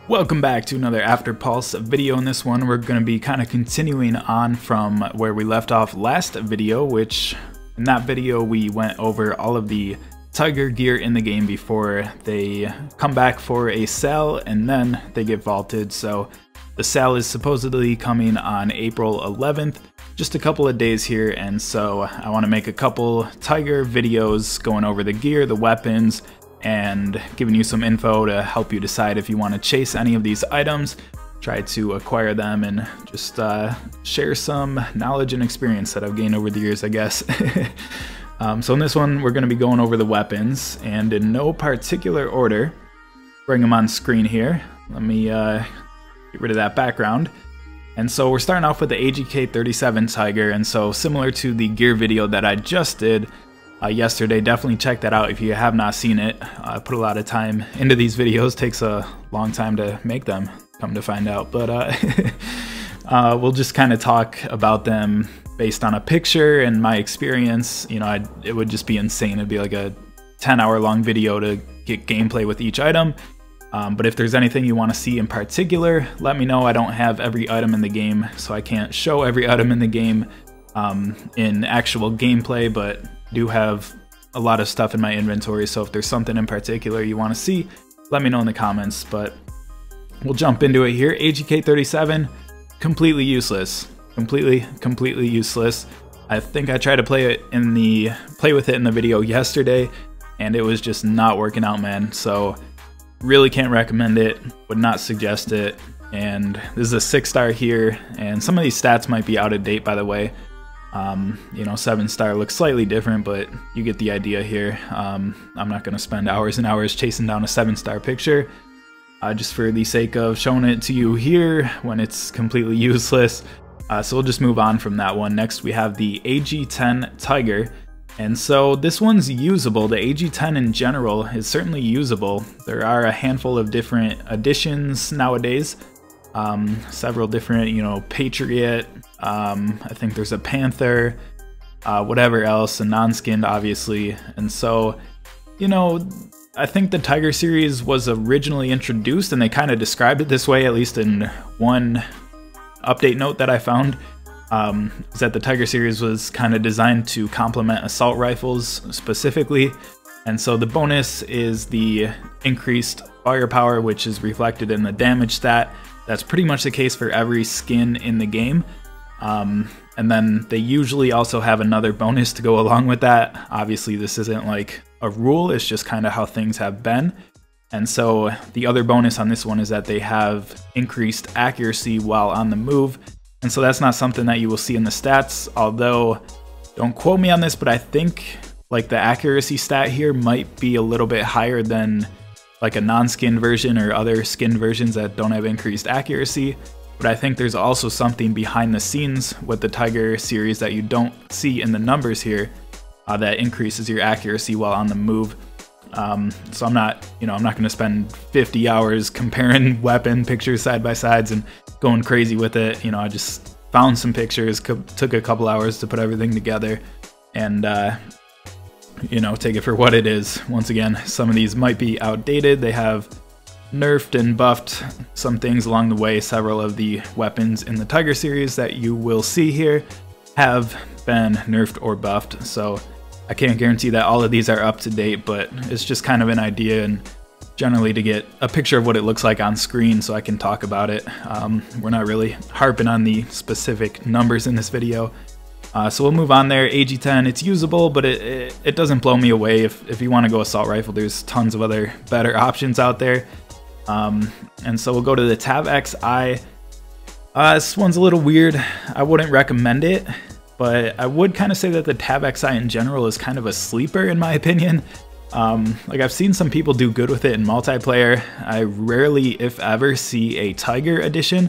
Welcome back to another After Pulse video. In this one, we're going to be kind of continuing on from where we left off last video, which in that video we went over all of the Tiger gear in the game before they come back for a sale and then they get vaulted. So the sale is supposedly coming on April 11th, just a couple of days here, and so I want to make a couple Tiger videos going over the gear, the weapons, and giving you some info to help you decide if you want to chase any of these items, try to acquire them, and just share some knowledge and experience that I've gained over the years, I guess. So in this one, we're going to be going over the weapons, and in no particular order. Bring them on screen here. Let me get rid of that background. And so we're starting off with the K37 Tiger, and so similar to the gear video that I just did yesterday, definitely check that out if you have not seen it. I put a lot of time into these videos, takes a long time to make them, come to find out, but we'll just kind of talk about them based on a picture and my experience. You know, it would just be insane. It'd be like a 10-hour long video to get gameplay with each item. But if there's anything you want to see in particular, let me know. I don't have every item in the game, so I can't show every item in the game in actual gameplay, but do have a lot of stuff in my inventory, so if there's something in particular you want to see, let me know in the comments. But we'll jump into it here. K37, completely useless. Completely useless. I think I tried to play with it in the video yesterday, and it was just not working out, man. So really can't recommend it, would not suggest it. And this is a 6-star here, and some of these stats might be out of date, by the way. You know, 7-star looks slightly different, but you get the idea here. I'm not going to spend hours and hours chasing down a 7-star picture just for the sake of showing it to you here when it's completely useless. So we'll just move on from that one. Next we have the AG10 Tiger, and so this one's usable. The AG10 in general is certainly usable. There are a handful of different additions nowadays. Several different, you know, Patriot, I think there's a Panther, whatever else, a non-skinned obviously. And so, you know, I think the Tiger series was originally introduced, and they kind of described it this way, at least in one update note that I found, is that the Tiger series was kind of designed to complement assault rifles specifically. And so the bonus is the increased firepower, which is reflected in the damage stat. That's pretty much the case for every skin in the game. And then they usually also have another bonus to go along with that. Obviously this isn't like a rule, it's just kind of how things have been. And so the other bonus on this one is that they have increased accuracy while on the move. And so that's not something that you will see in the stats, although don't quote me on this, but I think like the accuracy stat here might be a little bit higher than like a non-skinned version or other skinned versions that don't have increased accuracy. But I think there's also something behind the scenes with the Tiger series that you don't see in the numbers here that increases your accuracy while on the move. So I'm not going to spend 50 hours comparing weapon pictures side by sides and going crazy with it. You know, I just found some pictures, took a couple hours to put everything together, and you know, take it for what it is. Once again, some of these might be outdated. They have nerfed and buffed some things along the way. Several of the weapons in the Tiger series that you will see here have been nerfed or buffed. So I can't guarantee that all of these are up to date, but it's just kind of an idea and generally to get a picture of what it looks like on screen so I can talk about it. We're not really harping on the specific numbers in this video. So we'll move on there. AG10, it's usable, but it doesn't blow me away. If you want to go assault rifle, there's tons of other better options out there. And so we'll go to the Tab XI. This one's a little weird. I wouldn't recommend it, but I would kind of say that the Tab XI in general is kind of a sleeper in my opinion. Like I've seen some people do good with it in multiplayer. I rarely, if ever, see a Tiger edition.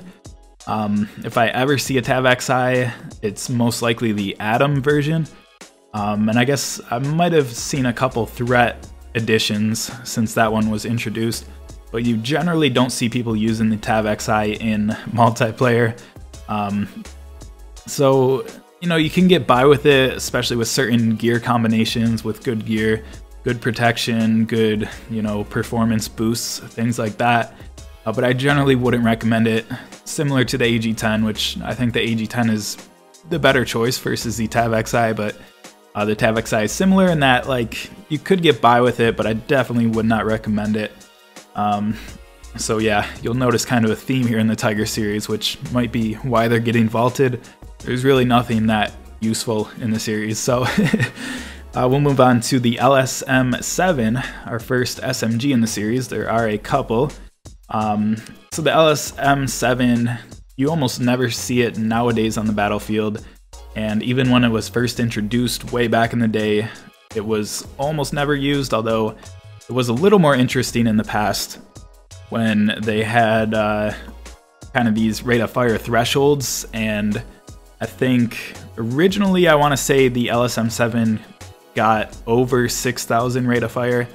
If I ever see a Tab XI, it's most likely the Atom version. And I guess I might have seen a couple Threat editions since that one was introduced, but you generally don't see people using the Tab XI in multiplayer. So, you know, you can get by with it, especially with certain gear combinations, with good gear, good protection, good, you know, performance boosts, things like that. but I generally wouldn't recommend it. Similar to the AG10, which I think the AG10 is the better choice versus the Tab XI, but the Tab XI is similar in that, like, you could get by with it, but I definitely would not recommend it. So yeah, you'll notice kind of a theme here in the Tiger series, which might be why they're getting vaulted. There's really nothing that useful in the series, so we'll move on to the LSM7, our first SMG in the series. There are a couple. So the LSM7, you almost never see it nowadays on the battlefield, and even when it was first introduced way back in the day, it was almost never used, although it was a little more interesting in the past when they had kind of these rate of fire thresholds. And I think originally, I want to say the LSM7 got over 6,000 rate of fire.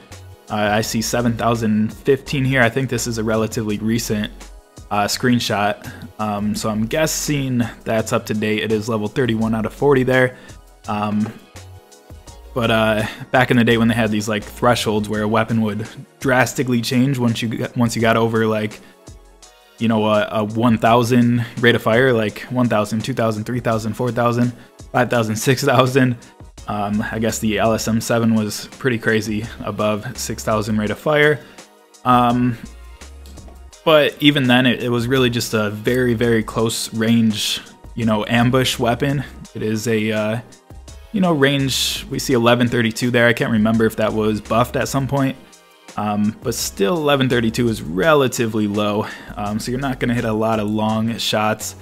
I see 7,015 here. I think this is a relatively recent screenshot, so I'm guessing that's up to date. It is level 31 out of 40 there. But back in the day when they had these like thresholds where a weapon would drastically change once you got over, like, you know, a 1,000 rate of fire, like 1,000, 2,000, 3,000, 4,000, 5,000, 6,000. I guess the LSM7 was pretty crazy above 6,000 rate of fire. But even then, it was really just a very, very close range, you know, ambush weapon. It is a, you know, range, we see 1132 there. I can't remember if that was buffed at some point. But still 1132 is relatively low. So you're not going to hit a lot of long shots.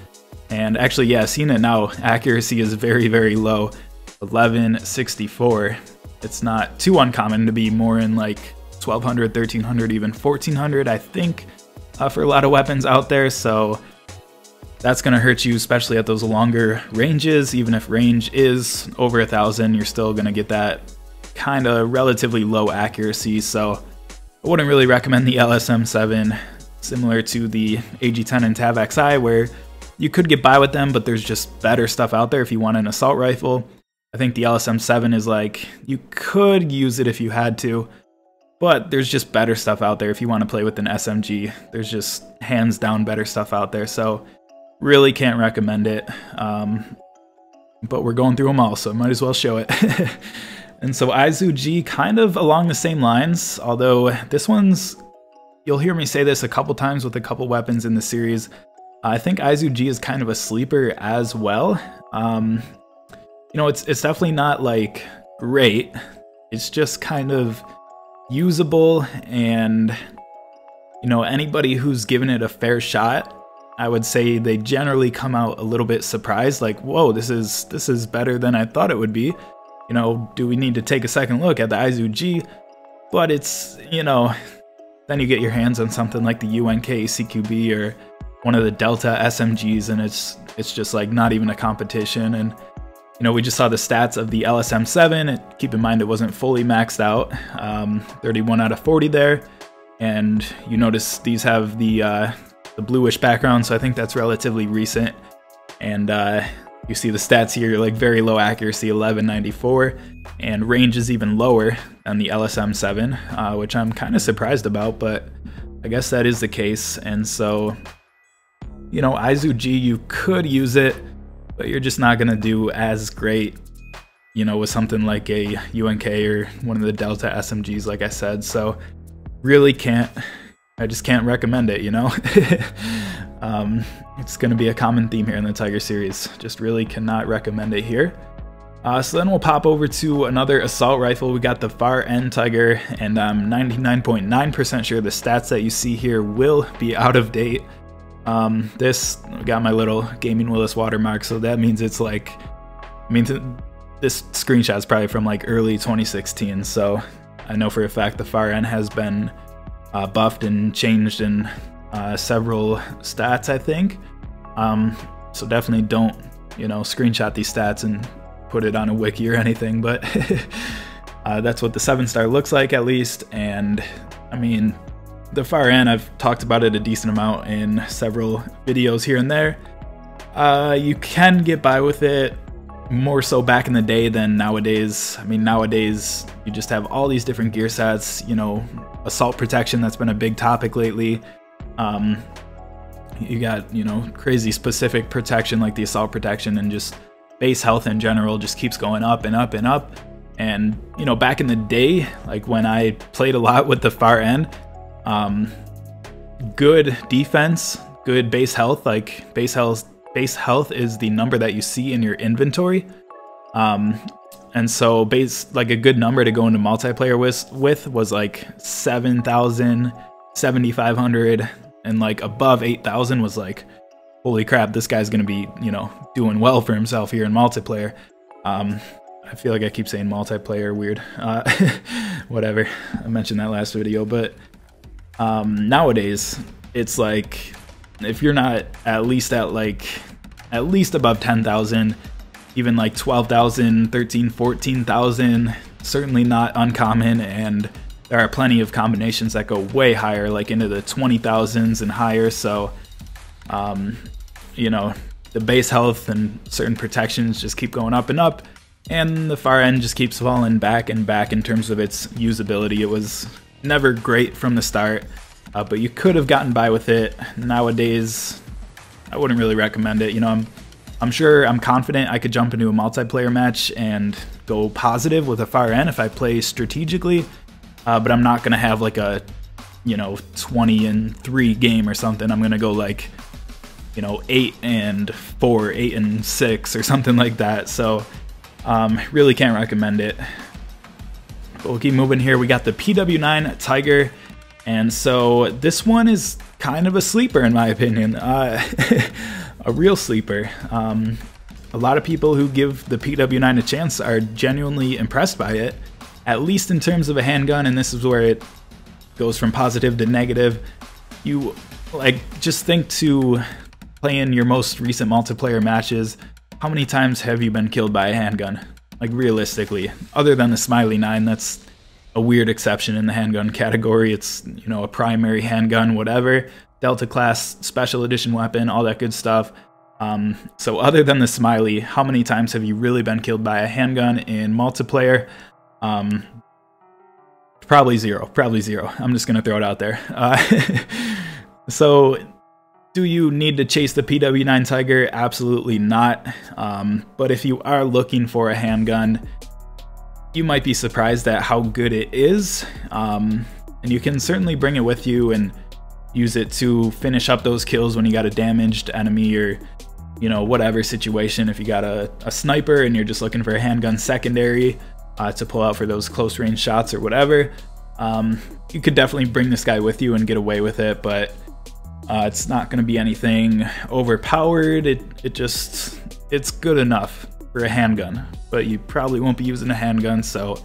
And actually, yeah, seeing it now, accuracy is very, very low. 1164. It's not too uncommon to be more in like 1200, 1300, even 1400, I think, for a lot of weapons out there. So that's going to hurt you, especially at those longer ranges. Even if range is over 1,000, you're still going to get that kind of relatively low accuracy. So I wouldn't really recommend the LSM7, similar to the AG10 and Tab XI, where you could get by with them, but there's just better stuff out there if you want an assault rifle. I think the LSM7 is like, you could use it if you had to, but there's just better stuff out there if you want to play with an SMG. There's just hands down better stuff out there, so really can't recommend it. But we're going through them all, so I might as well show it. And so izu-g, kind of along the same lines, although this one's, you'll hear me say this a couple times with a couple weapons in the series. I think izu-g is kind of a sleeper as well. You know, it's definitely not like great. It's just kind of usable, and you know, anybody who's given it a fair shot, I would say they generally come out a little bit surprised, like, whoa, this is better than I thought it would be. You know, do we need to take a second look at the izu-g? But it's, you know, then you get your hands on something like the UNK CQB or one of the Delta SMGs, and it's just like not even a competition. And you know, we just saw the stats of the LSM7. Keep in mind, it wasn't fully maxed out. 31 out of 40 there. And you notice these have the bluish background, so I think that's relatively recent. And you see the stats here, like very low accuracy, 1194. And range is even lower than the LSM7, which I'm kind of surprised about, but I guess that is the case. And so, you know, izu-g, you could use it, but you're just not going to do as great, you know, with something like a UNK or one of the Delta SMGs, like I said. So really I just can't recommend it, you know? It's going to be a common theme here in the Tiger series. Just really cannot recommend it here. So then we'll pop over to another assault rifle. We got the Far End Tiger, and I'm 99.9% sure the stats that you see here will be out of date. This got my little Gaming Willis watermark, so that means it's like, I mean, this screenshot is probably from like early 2016, so I know for a fact the Far End has been buffed and changed in several stats, I think. So definitely don't, you know, screenshot these stats and put it on a wiki or anything, but that's what the 7-star looks like, at least. And I mean, the Far End, I've talked about it a decent amount in several videos here and there. You can get by with it, more so back in the day than nowadays. I mean, nowadays you just have all these different gear sets, you know, assault protection, that's been a big topic lately. You got, you know, crazy specific protection like the assault protection, and just base health in general just keeps going up and up and up. And, you know, back in the day, like when I played a lot with the far end, good defense, good base health, like base health is the number that you see in your inventory. And so like a good number to go into multiplayer with was like 7,000, 7,500, and like above 8,000 was like, holy crap, this guy's gonna be, you know, doing well for himself here in multiplayer. I feel like I keep saying multiplayer, weird. Whatever, I mentioned that last video, but nowadays it's like, if you're not at least above 10,000, even like 12,000, 13, 14,000, certainly not uncommon, and there are plenty of combinations that go way higher, like into the 20,000s and higher. So, you know, the base health and certain protections just keep going up and up, and the far end just keeps falling back and back in terms of its usability. It was never great from the start, but you could have gotten by with it. Nowadays, I wouldn't really recommend it. You know, I'm confident I could jump into a multiplayer match and go positive with a far end if I play strategically. But I'm not gonna have like a, you know, 20-3 game or something. I'm gonna go like, you know, 8-4, 8-6 or something like that. So really can't recommend it. But we'll keep moving here. We got the PW9 Tiger, and so this one is kind of a sleeper in my opinion. A real sleeper. A lot of people who give the PW9 a chance are genuinely impressed by it, at least in terms of a handgun, and this is where it goes from positive to negative. You, like, just think to play in your most recent multiplayer matches, how many times have you been killed by a handgun? Like, realistically, other than the Smiley 9, that's a weird exception in the handgun category. It's, you know, a primary handgun, whatever, Delta class, special edition weapon, all that good stuff. So other than the Smiley, how many times have you really been killed by a handgun in multiplayer? Probably zero. I'm just gonna throw it out there. So do you need to chase the PW9 Tiger? Absolutely not. But if you are looking for a handgun, you might be surprised at how good it is. And you can certainly bring it with you and use it to finish up those kills when you got a damaged enemy, or, you know, whatever situation. If you got a sniper and you're just looking for a handgun secondary to pull out for those close range shots or whatever, you could definitely bring this guy with you and get away with it, but it's not going to be anything overpowered. It's good enough for a handgun, but you probably won't be using a handgun, so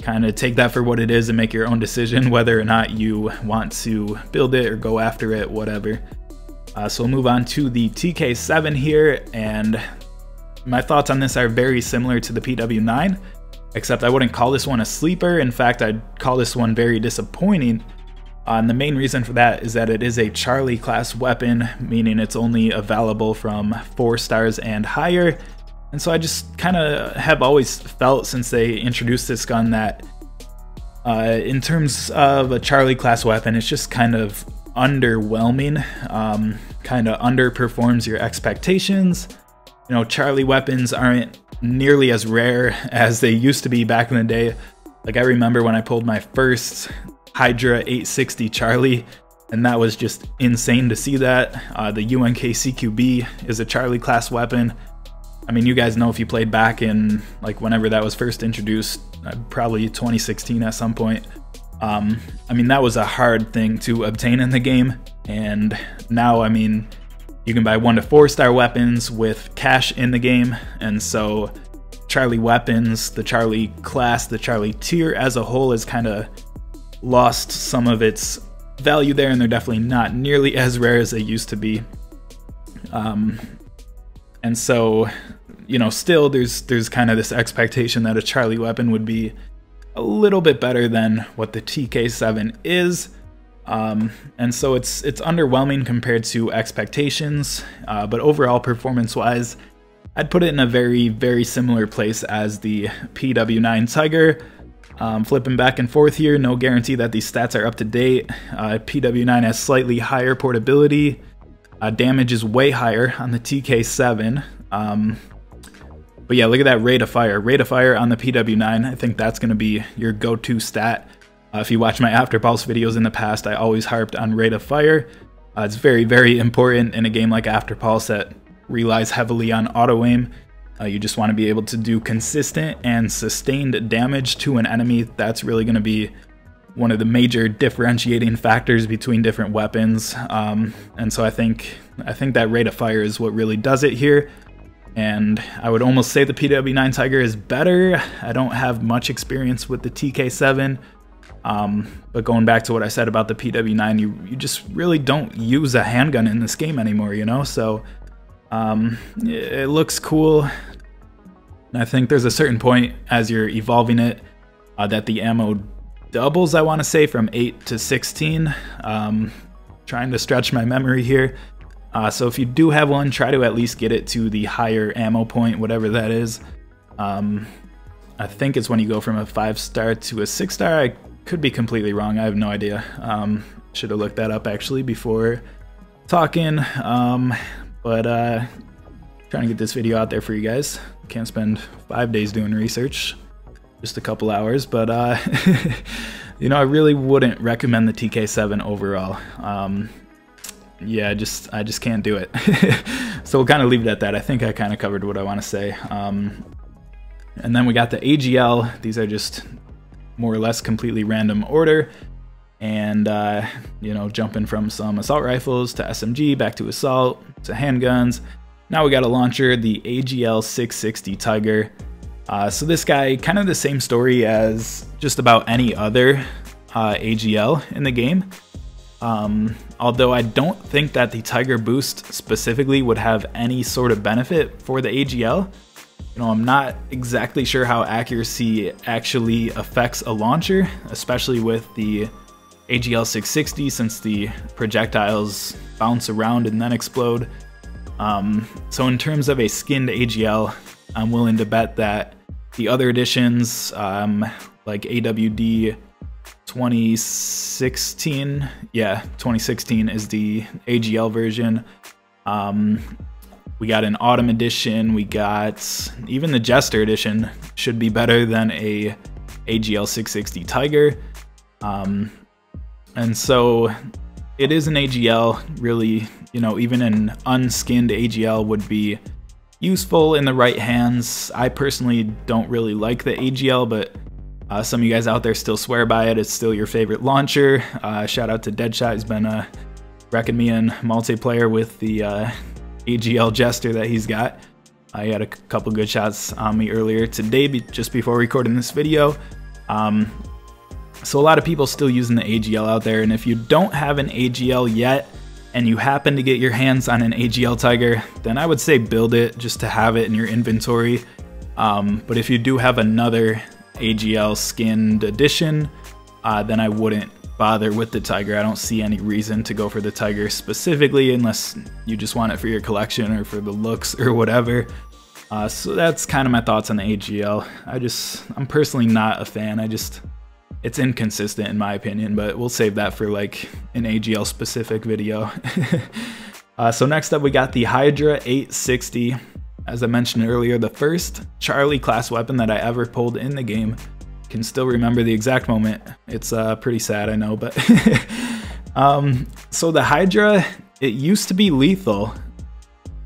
kind of take that for what it is and make your own decision whether or not you want to build it or go after it, whatever. So we'll move on to the TK7 here, and my thoughts on this are very similar to the PW9, except I wouldn't call this one a sleeper. In fact, I'd call this one very disappointing. And the main reason for that is that it is a Charlie class weapon, meaning it's only available from 4 stars and higher. And so I just kind of have always felt, since they introduced this gun, that in terms of a Charlie class weapon, it's just kind of underwhelming, kind of underperforms your expectations. You know, Charlie weapons aren't nearly as rare as they used to be back in the day. Like, I remember when I pulled my first Hydra 860 Charlie, and that was just insane to see that. The UNK CQB is a Charlie class weapon. I mean, you guys know, if you played back in, like, whenever that was first introduced, probably 2016 at some point. I mean, that was a hard thing to obtain in the game, and now, I mean, you can buy 1 to 4 star weapons with cash in the game, and so Charlie weapons, the Charlie class, the Charlie tier as a whole has kind of lost some of its value there, and they're definitely not nearly as rare as they used to be. And so, you know, still there's kind of this expectation that a Charlie weapon would be a little bit better than what the TK7 is. And so it's underwhelming compared to expectations, but overall performance-wise, I'd put it in a very, very similar place as the PW9 Tiger. Flipping back and forth here, no guarantee that these stats are up to date. PW9 has slightly higher portability. Damage is way higher on the TK7. But yeah, look at that rate of fire. Rate of fire on the PW9, I think that's going to be your go-to stat. If you watch my After Pulse videos in the past, I always harped on rate of fire. It's very, very important in a game like After Pulse that relies heavily on auto-aim. You just want to be able to do consistent and sustained damage to an enemy. That's really going to be one of the major differentiating factors between different weapons. And so I think that rate of fire is what really does it here. And I would almost say the PW9 Tiger is better. I don't have much experience with the TK7. But going back to what I said about the PW9, you just really don't use a handgun in this game anymore, you know? So it looks cool. And I think there's a certain point as you're evolving it that the ammo doubles, I want to say, from 8 to 16. Trying to stretch my memory here. So if you do have one, try to at least get it to the higher ammo point, whatever that is. I think it's when you go from a 5-star to a 6-star. I could be completely wrong. I have no idea. Should have looked that up actually before talking. But trying to get this video out there for you guys. Can't spend 5 days doing research, just a couple hours. But you know, I really wouldn't recommend the TK7 overall. Yeah, I just can't do it. So we'll kind of leave it at that. I think I kind of covered what I want to say. And then we got the AGL. These are just more or less completely random order. And, you know, jumping from some assault rifles to SMG, back to assault, to handguns. Now we got a launcher, the AGL 660 Tiger. So this guy, kind of the same story as just about any other AGL in the game. Although I don't think that the Tiger Boost specifically would have any sort of benefit for the AGL. You know, I'm not exactly sure how accuracy actually affects a launcher, especially with the AGL 660, since the projectiles bounce around and then explode. So in terms of a skinned AGL, I'm willing to bet that the other editions, like AWD 2016, yeah, 2016 is the AGL version. We got an Autumn edition, we got even the Jester edition should be better than a AGL 660 Tiger. And so it is an AGL, really, you know, even an unskinned AGL would be useful in the right hands. I personally don't really like the AGL, but some of you guys out there still swear by it. It's still your favorite launcher. Shout out to Deadshot. He's been wrecking me in multiplayer with the AGL Jester that he's got. He had a couple good shots on me earlier today, just before recording this video. So a lot of people still using the AGL out there, and if you don't have an AGL yet, and you happen to get your hands on an AGL Tiger, then I would say build it just to have it in your inventory. But if you do have another AGL skinned edition, then I wouldn't bother with the Tiger. I don't see any reason to go for the Tiger specifically unless you just want it for your collection or for the looks or whatever. So that's kind of my thoughts on the AGL. I'm personally not a fan. It's inconsistent in my opinion, but we'll save that for like an AGL specific video. So next up we got the Hydra 860. As I mentioned earlier, the first Charlie class weapon that I ever pulled in the game. Can still remember the exact moment. It's pretty sad, I know, but so the Hydra, it used to be lethal.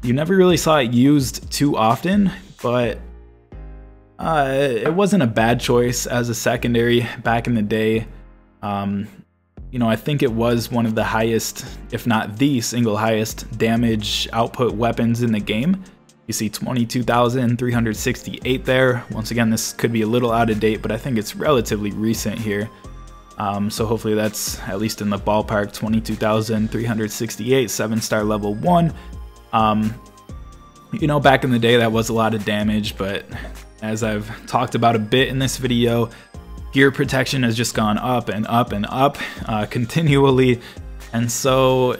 You never really saw it used too often, but it wasn't a bad choice as a secondary back in the day. You know, I think it was one of the highest, if not the single highest damage output weapons in the game. You see 22,368 there. Once again, this could be a little out of date, but I think it's relatively recent here. So hopefully that's at least in the ballpark. 22,368, 7-star level 1. You know, back in the day that was a lot of damage, but as I've talked about a bit in this video, gear protection has just gone up and up and up continually. And so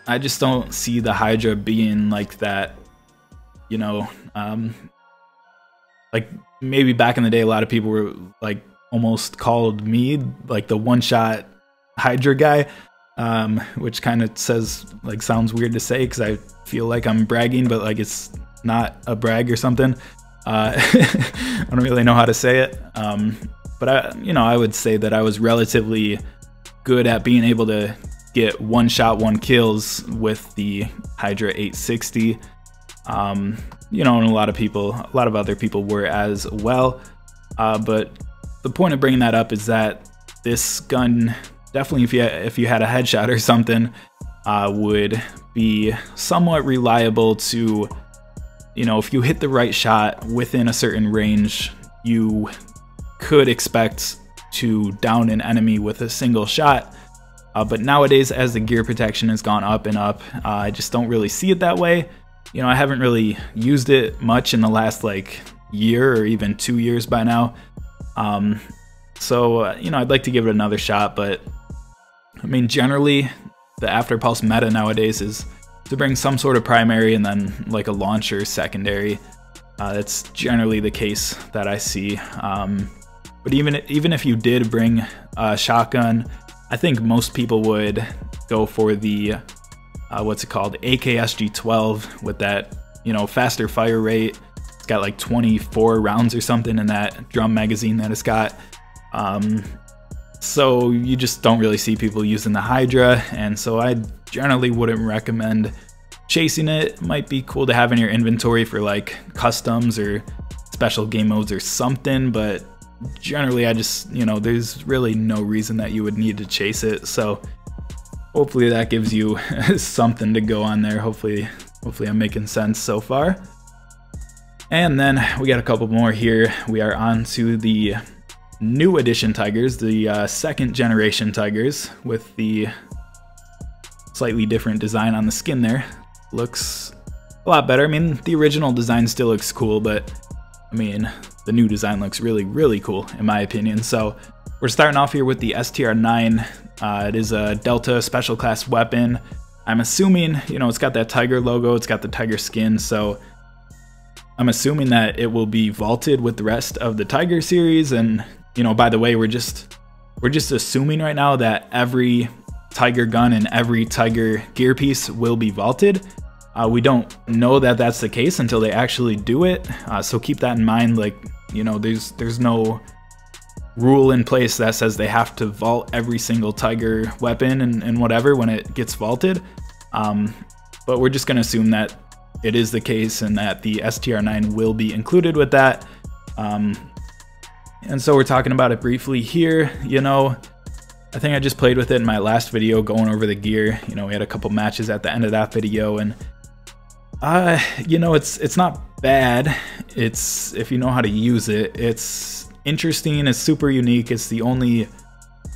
I just don't see the Hydra being like that. You know, like maybe back in the day, a lot of people were like almost called me like the one-shot Hydra guy, which kind of sounds weird to say because I feel like I'm bragging, but like it's not a brag or something. I don't really know how to say it, but I would say that I was relatively good at being able to get one shot, one kills with the Hydra 860. And a lot of other people were as well. But the point of bringing that up is that this gun definitely, if you had a headshot or something, would be somewhat reliable to, if you hit the right shot within a certain range, you could expect to down an enemy with a single shot. But nowadays, as the gear protection has gone up and up, I just don't really see it that way. I haven't really used it much in the last like year or even 2 years by now. So I'd like to give it another shot, but I mean, generally the After Pulse meta nowadays is to bring some sort of primary and then like a launcher secondary. That's generally the case that I see. But even if you did bring a shotgun, I think most people would go for the what's it called, AKSG-12 with that faster fire rate. It's got like 24 rounds or something in that drum magazine that it's got. So you just don't really see people using the Hydra, and so I generally wouldn't recommend chasing it. Might be cool to have in your inventory for like customs or special game modes or something, but generally I just, there's really no reason that you would need to chase it. So hopefully that gives you something to go on there. Hopefully I'm making sense so far. And then we got a couple more here. We are on to the new edition Tigers, the second generation Tigers, with the slightly different design on the skin there. Looks a lot better. I mean, the original design still looks cool, but I mean, the new design looks really, really cool in my opinion. So we're starting off here with the STR-9. It is a Delta special class weapon. I'm assuming, it's got that Tiger logo, it's got the Tiger skin, so I'm assuming that it will be vaulted with the rest of the Tiger series. And by the way, we're just assuming right now that every Tiger gun and every Tiger gear piece will be vaulted. We don't know that that's the case until they actually do it. So keep that in mind. Like, there's no rule in place that says they have to vault every single Tiger weapon and whatever when it gets vaulted. But we're just gonna assume that it is the case and that the STR-9 will be included with that. And so we're talking about it briefly here. I think I just played with it in my last video going over the gear. We had a couple matches at the end of that video, and it's not bad. It's, if you know how to use it, it's interesting, it's super unique. It's the only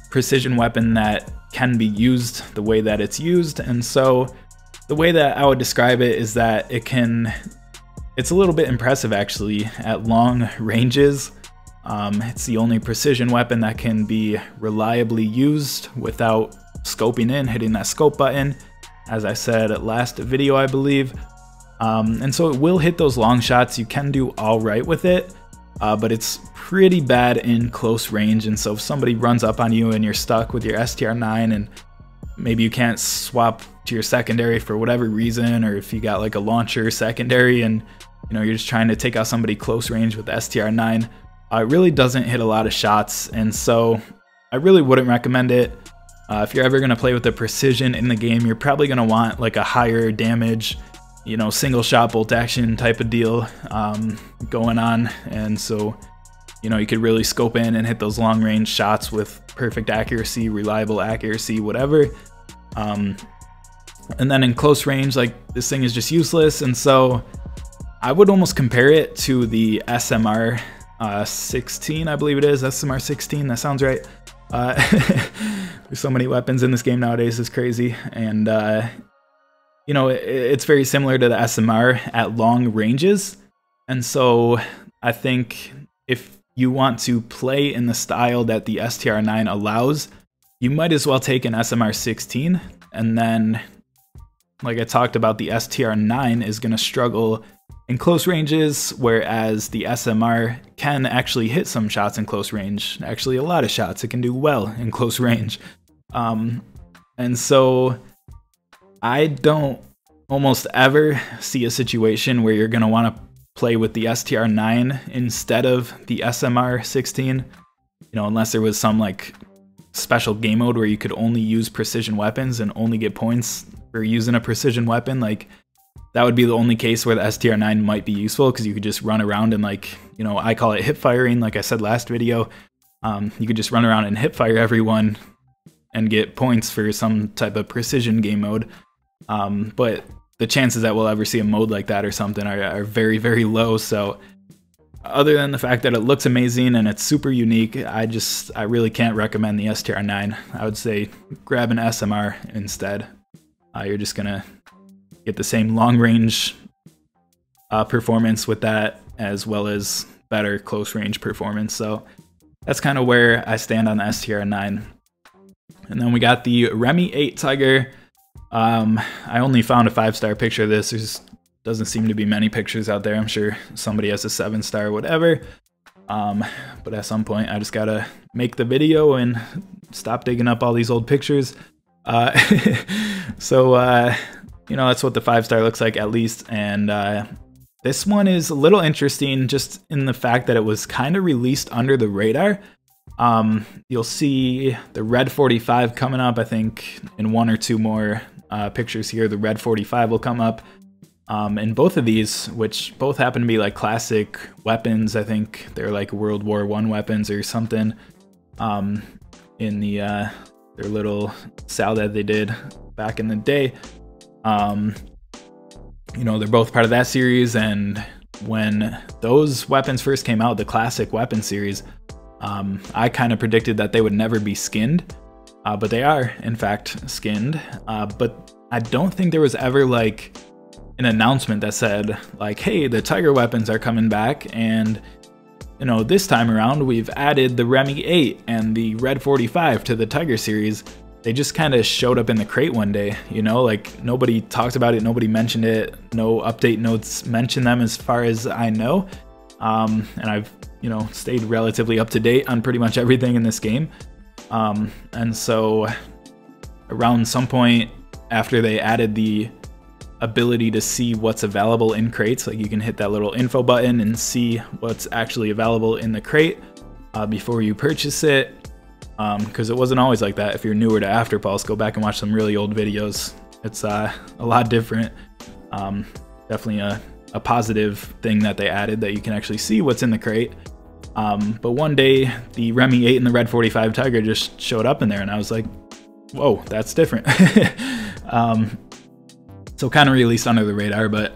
precision weapon that can be used the way that it's used. And so the way that I would describe it is that it's a little bit impressive actually at long ranges. It's the only precision weapon that can be reliably used without scoping in, hitting that scope button, as I said at last video, I believe. And so it will hit those long shots. You can do all right with it, but it's pretty bad in close range. And so if somebody runs up on you and you're stuck with your STR-9 and maybe you can't swap to your secondary for whatever reason, or if you got like a launcher secondary and you're just trying to take out somebody close range with the STR-9, it really doesn't hit a lot of shots. And so I really wouldn't recommend it. If you're ever going to play with the precision in the game, you're probably going to want like a higher damage, single shot bolt action type of deal going on. And so you could really scope in and hit those long range shots with perfect accuracy, reliable accuracy, whatever. And then in close range, like, this thing is just useless. And so I would almost compare it to the SMR 16, I believe it is, SMR 16, that sounds right. There's so many weapons in this game nowadays, it's crazy. And it's very similar to the SMR at long ranges. And so I think if you want to play in the style that the STR-9 allows, you might as well take an SMR 16. And then, like I talked about, the STR-9 is going to struggle in close ranges, whereas the SMR can actually hit some shots in close range. Actually, a lot of shots. It can do well in close range. And so I don't almost ever see a situation where you're going to want to play with the STR9 instead of the SMR 16, you know, unless there was some like special game mode where you could only use precision weapons and only get points for using a precision weapon. Like, that would be the only case where the STR9 might be useful, because you could just run around and, like, you know, I call it hip firing, like I said last video. You could just run around and hip fire everyone and get points for some type of precision game mode. But the chances that we'll ever see a mode like that or something are very, very low. So other than the fact that it looks amazing and it's super unique, I really can't recommend the STR9. I would say grab an SMR instead. You're just gonna get the same long range performance with that, as well as better close range performance. So that's kind of where I stand on the STR9. And then we got the Remy 8 Tiger. I only found a 5-star picture of this. There's doesn't seem to be many pictures out there. I'm sure somebody has a 7-star or whatever. But at some point I just gotta make the video and stop digging up all these old pictures. So you know, that's what the 5-star looks like, at least. And this one is a little interesting just in the fact that it was kind of released under the radar. You'll see the Red 45 coming up, I think in 1 or 2 more pictures here. The Red 45 will come up in both of these, which both happen to be like classic weapons. I think they're like World War I weapons or something, in the their little sale that they did back in the day. You know, they're both part of that series, and when those weapons first came out, the classic weapon series, I kind of predicted that they would never be skinned, but they are in fact skinned. But I don't think there was ever like an announcement that said like, hey, the Tiger weapons are coming back, and you know, this time around we've added the Remy 8 and the Red 45 to the Tiger series. They just kind of showed up in the crate one day, you know, like nobody talked about it, nobody mentioned it, no update notes mention them as far as I know. And I've, you know, stayed relatively up to date on pretty much everything in this game. And so around some point after they added the ability to see what's available in crates, like you can hit that little info button and see what's actually available in the crate before you purchase it. Because it wasn't always like that. If you're newer to Afterpulse, go back and watch some really old videos. It's a lot different. Definitely a positive thing that they added, that you can actually see what's in the crate. But one day the Remy 8 and the Red 45 Tiger just showed up in there, and I was like, whoa, that's different. So kind of released under the radar, but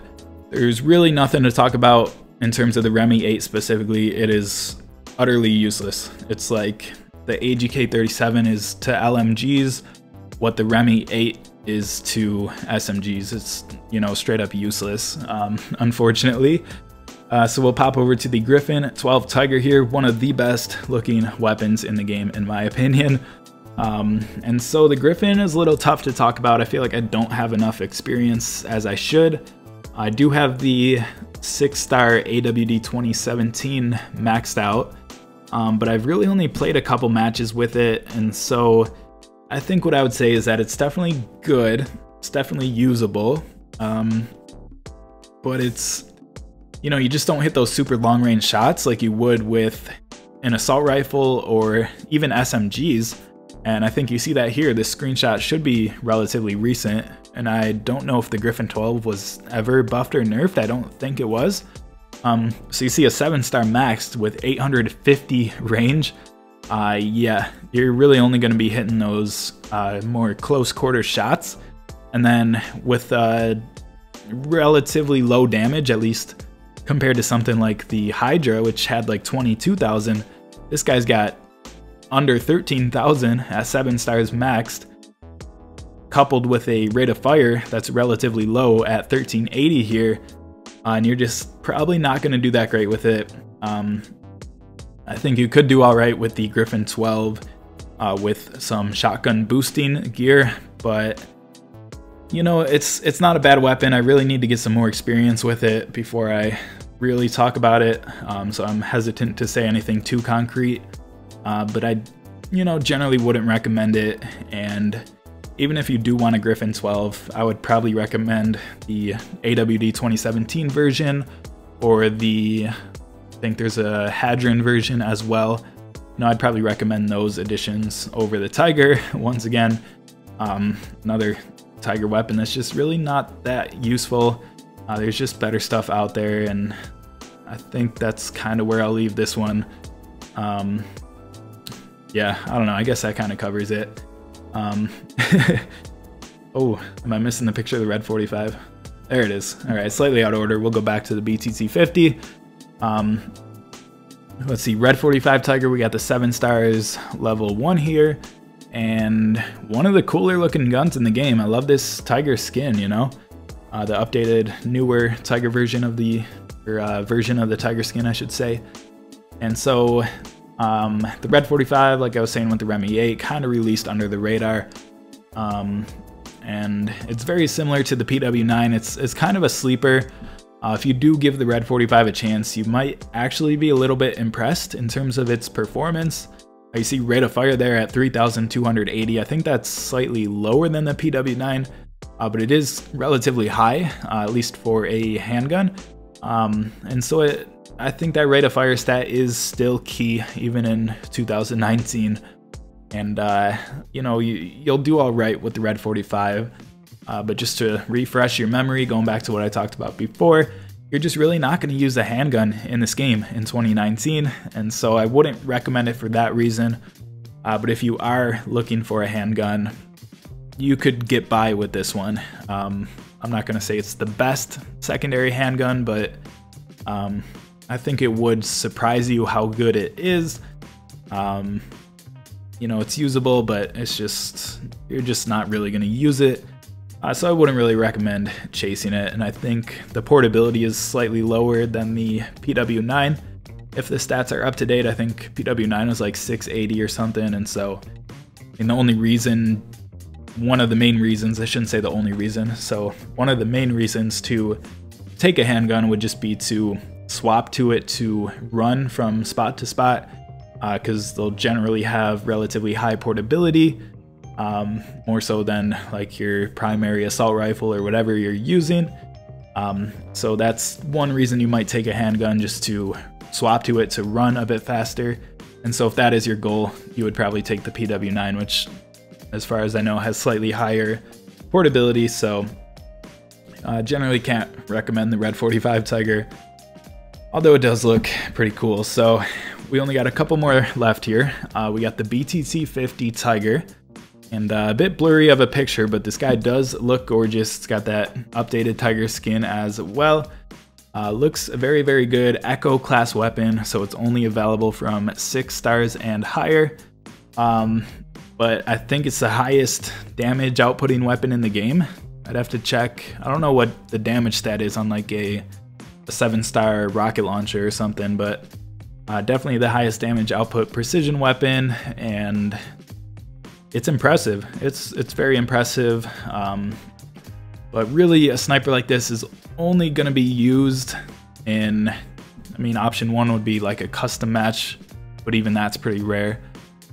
there's really nothing to talk about in terms of the Remy 8 specifically. It is utterly useless. It's like the K37 is to LMGs what the Remy 8 is to SMGs. It's, you know, straight up useless, unfortunately. So we'll pop over to the Griffin 12 Tiger here, one of the best looking weapons in the game in my opinion. And so the Griffin is a little tough to talk about. I feel like I don't have enough experience as I should. I do have the 6-star AWD 2017 maxed out. But I've really only played a couple matches with it, and so I think what I would say is that it's definitely good, it's definitely usable, but it's, you know, you just don't hit those super long range shots like you would with an assault rifle or even SMGs, and I think you see that here. This screenshot should be relatively recent, and I don't know if the Griffin 12 was ever buffed or nerfed. I don't think it was. So you see a 7-star maxed with 850 range. Yeah, you're really only going to be hitting those more close quarter shots. And then with relatively low damage, at least compared to something like the Hydra, which had like 22,000, this guy's got under 13,000 at 7 stars maxed, coupled with a rate of fire that's relatively low at 1380 here. And you're just probably not going to do that great with it. I think you could do all right with the Griffin 12 with some shotgun boosting gear, but you know, it's not a bad weapon. I really need to get some more experience with it before I really talk about it. So I'm hesitant to say anything too concrete, but I, you know, generally wouldn't recommend it. And even if you do want a Griffin 12, I would probably recommend the AWD 2017 version, or the, I think there's a Hydra version as well. You know, I'd probably recommend those editions over the Tiger. Once again, another Tiger weapon that's just really not that useful. There's just better stuff out there, and I think that's kind of where I'll leave this one. Yeah, I don't know, I guess that kind of covers it. Oh, am I missing the picture of the red 45? There it is. All right, slightly out of order. We'll go back to the BTC 50. Let's see, red 45 Tiger, we got the 7 stars level 1 here, and one of the cooler looking guns in the game. I love this Tiger skin, you know? The updated, newer Tiger version of the, version of the Tiger skin, I should say. And so, the red 45, like I was saying with the Rem E8, kind of released under the radar. And it's very similar to the PW9. It's kind of a sleeper. If you do give the red 45 a chance, you might actually be a little bit impressed in terms of its performance. You see rate of fire there at 3,280. I think that's slightly lower than the PW9, but it is relatively high, at least for a handgun. And so I think that rate of fire stat is still key even in 2019. And you know, you'll do all right with the red 45. But just to refresh your memory, going back to what I talked about before, you're just really not going to use a handgun in this game in 2019, and so I wouldn't recommend it for that reason. But if you are looking for a handgun, you could get by with this one. I'm not going to say it's the best secondary handgun, but I think it would surprise you how good it is. You know, it's usable, but it's just, you're just not really going to use it. So I wouldn't really recommend chasing it, and I think the portability is slightly lower than the PW9. If the stats are up to date, I think PW9 was like 680 or something, and so, and the only reason, one of the main reasons, I shouldn't say the only reason, so one of the main reasons to take a handgun would just be to swap to it to run from spot to spot, because they'll generally have relatively high portability. More so than like your primary assault rifle or whatever you're using. So that's one reason you might take a handgun, just to swap to it to run a bit faster. And so if that is your goal, you would probably take the PW9, which as far as I know has slightly higher portability. So generally can't recommend the red 45 Tiger, although it does look pretty cool. So we only got a couple more left here. We got the BTC 50 Tiger. And a bit blurry of a picture, but this guy does look gorgeous. It's got that updated Tiger skin as well. Looks very, very good. Echo class weapon, so it's only available from 6 stars and higher. But I think it's the highest damage outputting weapon in the game. I'd have to check. I don't know what the damage stat is on like a 7-star rocket launcher or something, but definitely the highest damage output precision weapon, and it's impressive. It's very impressive. But really, a sniper like this is only going to be used in, I mean, option 1 would be like a custom match, but even that's pretty rare.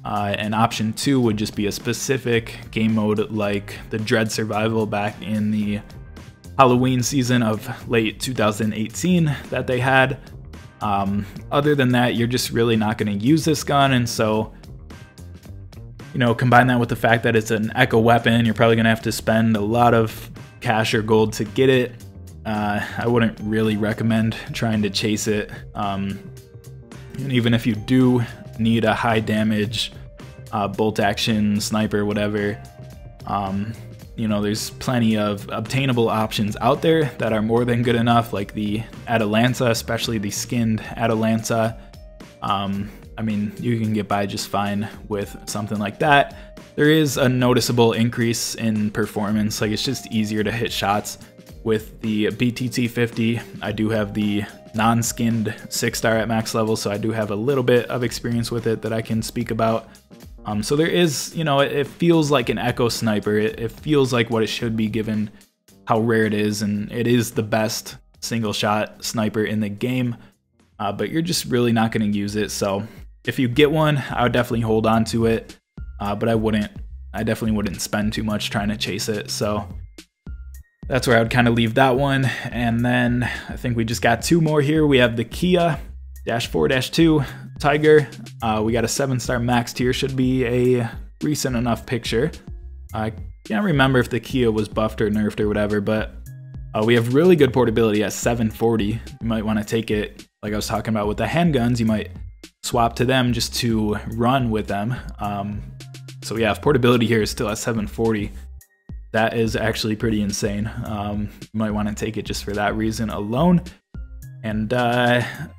And option 2 would just be a specific game mode like the Dread Survival back in the Halloween season of late 2018 that they had. Other than that, you're just really not going to use this gun, and so, you know, combine that with the fact that it's an echo weapon, you're probably going to have to spend a lot of cash or gold to get it. I wouldn't really recommend trying to chase it. And even if you do need a high damage bolt action sniper, whatever, you know, there's plenty of obtainable options out there that are more than good enough, like the Atalanta, especially the skinned Atalanta. I mean, you can get by just fine with something like that. There is a noticeable increase in performance, like it's just easier to hit shots with the BTT 50. I do have the non-skinned 6-star at max level, so I do have a little bit of experience with it that I can speak about. So there is, you know, it feels like an Echo Sniper. It feels like what it should be given how rare it is, and it is the best single shot sniper in the game, but you're just really not going to use it. So if you get one, I would definitely hold on to it, but I definitely wouldn't spend too much trying to chase it. So that's where I would kind of leave that one. And then I think we just got 2 more here. We have the Kia -4-2 Tiger. We got a 7-star max tier, should be a recent enough picture. I can't remember if the Kia was buffed or nerfed or whatever, but we have really good portability at 740. You might want to take it, like I was talking about with the handguns, you might swap to them just to run with them. So yeah, if portability here is still at 740, that is actually pretty insane. You might want to take it just for that reason alone. And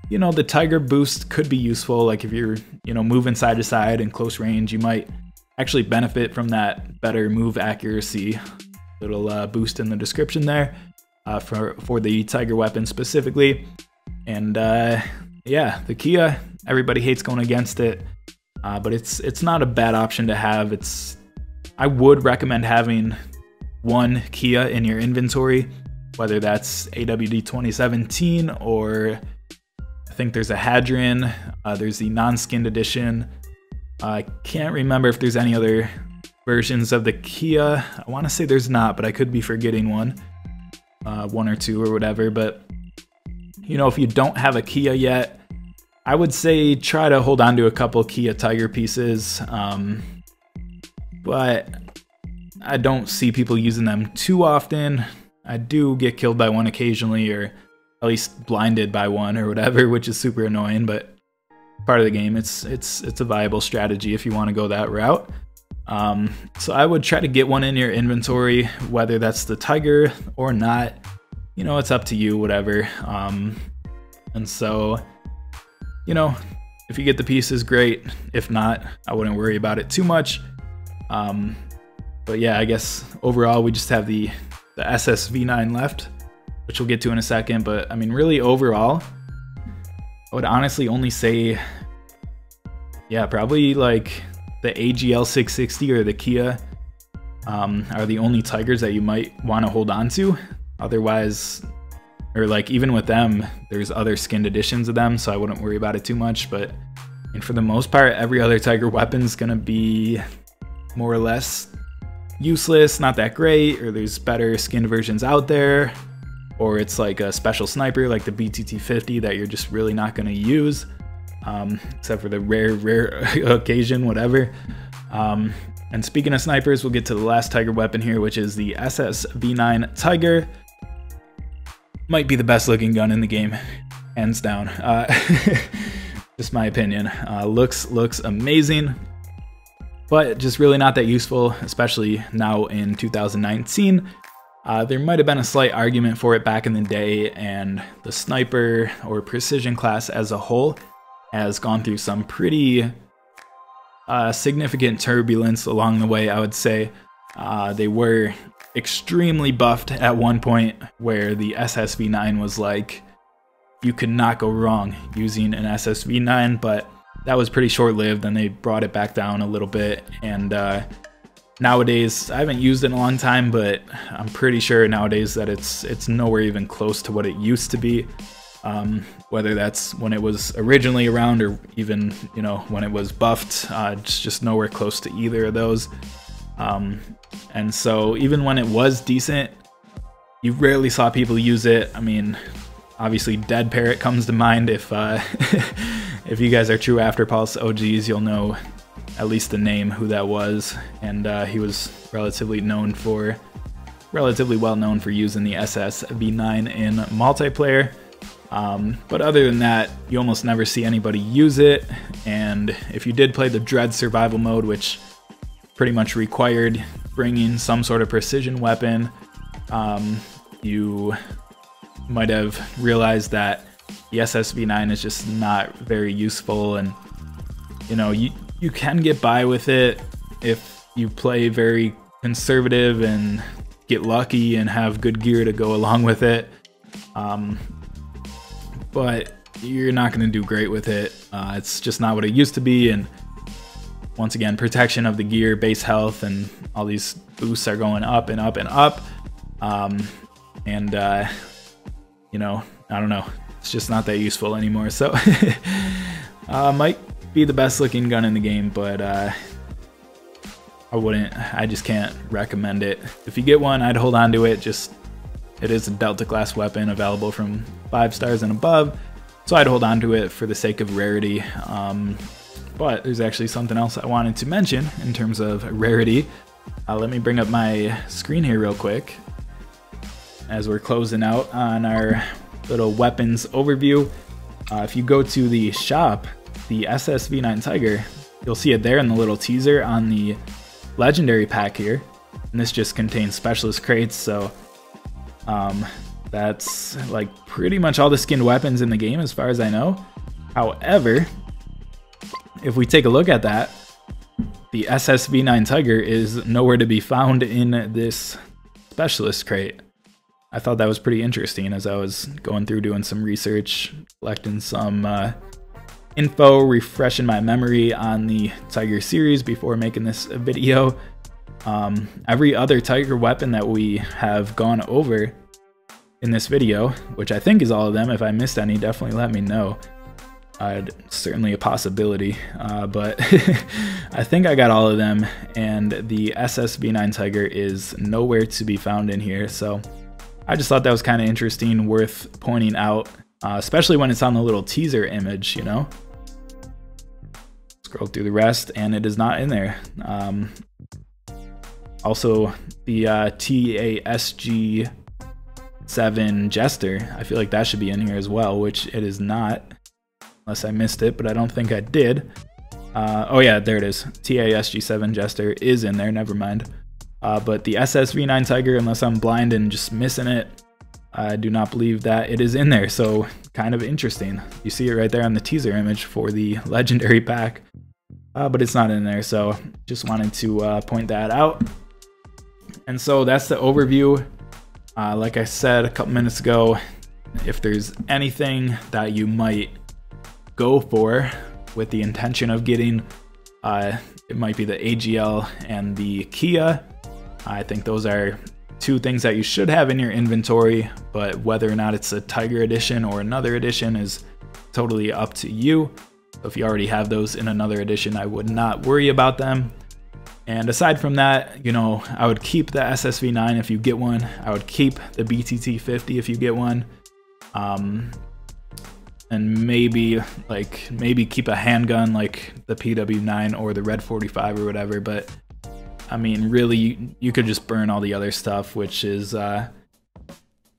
you know, the Tiger boost could be useful, like if you're, you know, moving side to side in close range, you might actually benefit from that better move accuracy. Little boost in the description there for the Tiger weapon specifically. And yeah, the Kia, everybody hates going against it, but it's not a bad option to have. I would recommend having one Kia in your inventory, whether that's AWD 2017 or I think there's a Hydra, there's the non-skinned edition. I can't remember if there's any other versions of the Kia. I want to say there's not, but I could be forgetting one or two or whatever. But you know, if you don't have a Kia yet, I would say try to hold on to a couple Kia Tiger pieces, but I don't see people using them too often. I do get killed by one occasionally, or at least blinded by one or whatever, which is super annoying, but part of the game. It's a viable strategy if you want to go that route. So I would try to get one in your inventory, whether that's the Tiger or not. You know, it's up to you, whatever. And so, you know, if you get the pieces, great. If not, I wouldn't worry about it too much. But yeah, I guess overall we just have the SSV9 left, which we'll get to in a second. But I mean, really overall, I would honestly only say, yeah, probably like the AGL 660 or the Kia are the only Tigers that you might want to hold on to. Otherwise, or like even with them, there's other skinned editions of them, so I wouldn't worry about it too much. But I mean, for the most part, every other Tiger weapon's gonna be more or less useless, not that great, or there's better skinned versions out there, or it's like a special sniper like the BTT-50 that you're just really not going to use, except for the rare occasion, whatever. And speaking of snipers, we'll get to the last Tiger weapon here, which is the SSV9 Tiger. Might be the best looking gun in the game, hands down. Just my opinion. Looks amazing, but just really not that useful, especially now in 2019. There might have been a slight argument for it back in the day, and the sniper or precision class as a whole has gone through some pretty significant turbulence along the way, I would say. They were extremely buffed at one point where the SSV9 was like, you could not go wrong using an SSV9, but that was pretty short-lived, and they brought it back down a little bit. And nowadays, I haven't used it in a long time, but I'm pretty sure nowadays that it's nowhere even close to what it used to be. Whether that's when it was originally around or even, you know, when it was buffed, it's just nowhere close to either of those. And so even when it was decent, you rarely saw people use it. I mean, obviously Dead Parrot comes to mind. If if you guys are true Afterpulse OGs, you'll know at least the name who that was, and he was relatively well known for using the SSV9 in multiplayer. But other than that, you almost never see anybody use it. And if you did play the Dread survival mode, which pretty much required bringing some sort of precision weapon, you might have realized that the SSV9 is just not very useful. And you know, you can get by with it if you play very conservative and get lucky and have good gear to go along with it. But you're not going to do great with it. It's just not what it used to be. And once again, protection of the gear, base health, and all these boosts are going up and up and up. You know, I don't know. It's just not that useful anymore. So might be the best looking gun in the game, but I just can't recommend it. If you get one, I'd hold on to it. It is a Delta class weapon available from 5 stars and above, so I'd hold on to it for the sake of rarity. But there's actually something else I wanted to mention in terms of rarity. Let me bring up my screen here real quick as we're closing out on our little weapons overview. If you go to the shop, the SSV9 Tiger, you'll see it there in the little teaser on the legendary pack here, and this just contains specialist crates, so that's like pretty much all the skinned weapons in the game as far as I know. However, if we take a look at that, the SSV9 Tiger is nowhere to be found in this specialist crate. I thought that was pretty interesting as I was going through doing some research, collecting some info, refreshing my memory on the Tiger series before making this video. Every other Tiger weapon that we have gone over in this video, which I think is all of them, if I missed any, definitely let me know. Certainly a possibility, but I think I got all of them, and the SSV9 Tiger is nowhere to be found in here, so I just thought that was kind of interesting, worth pointing out, especially when it's on the little teaser image, you know? Scroll through the rest, and it is not in there. Also, the TASG7 Jester, I feel like that should be in here as well, which it is not, unless I missed it, but I don't think I did. Oh yeah, there it is. TASG7 Jester is in there, never mind. But the SSV9 Tiger, unless I'm blind and just missing it, I do not believe that it is in there, so kind of interesting. You see it right there on the teaser image for the legendary pack, but it's not in there, so just wanted to point that out. And so that's the overview. Like I said a couple minutes ago, if there's anything that you might go for with the intention of getting, it might be the AGL and the Kia. I think those are two things that you should have in your inventory, but whether or not it's a Tiger edition or another edition is totally up to you. So if you already have those in another edition, I would not worry about them. And aside from that, you know, I would keep the SSV9 if you get one. I would keep the BTT50 if you get one. And maybe keep a handgun like the PW9 or the Red 45 or whatever, but I mean, really, you could just burn all the other stuff, which is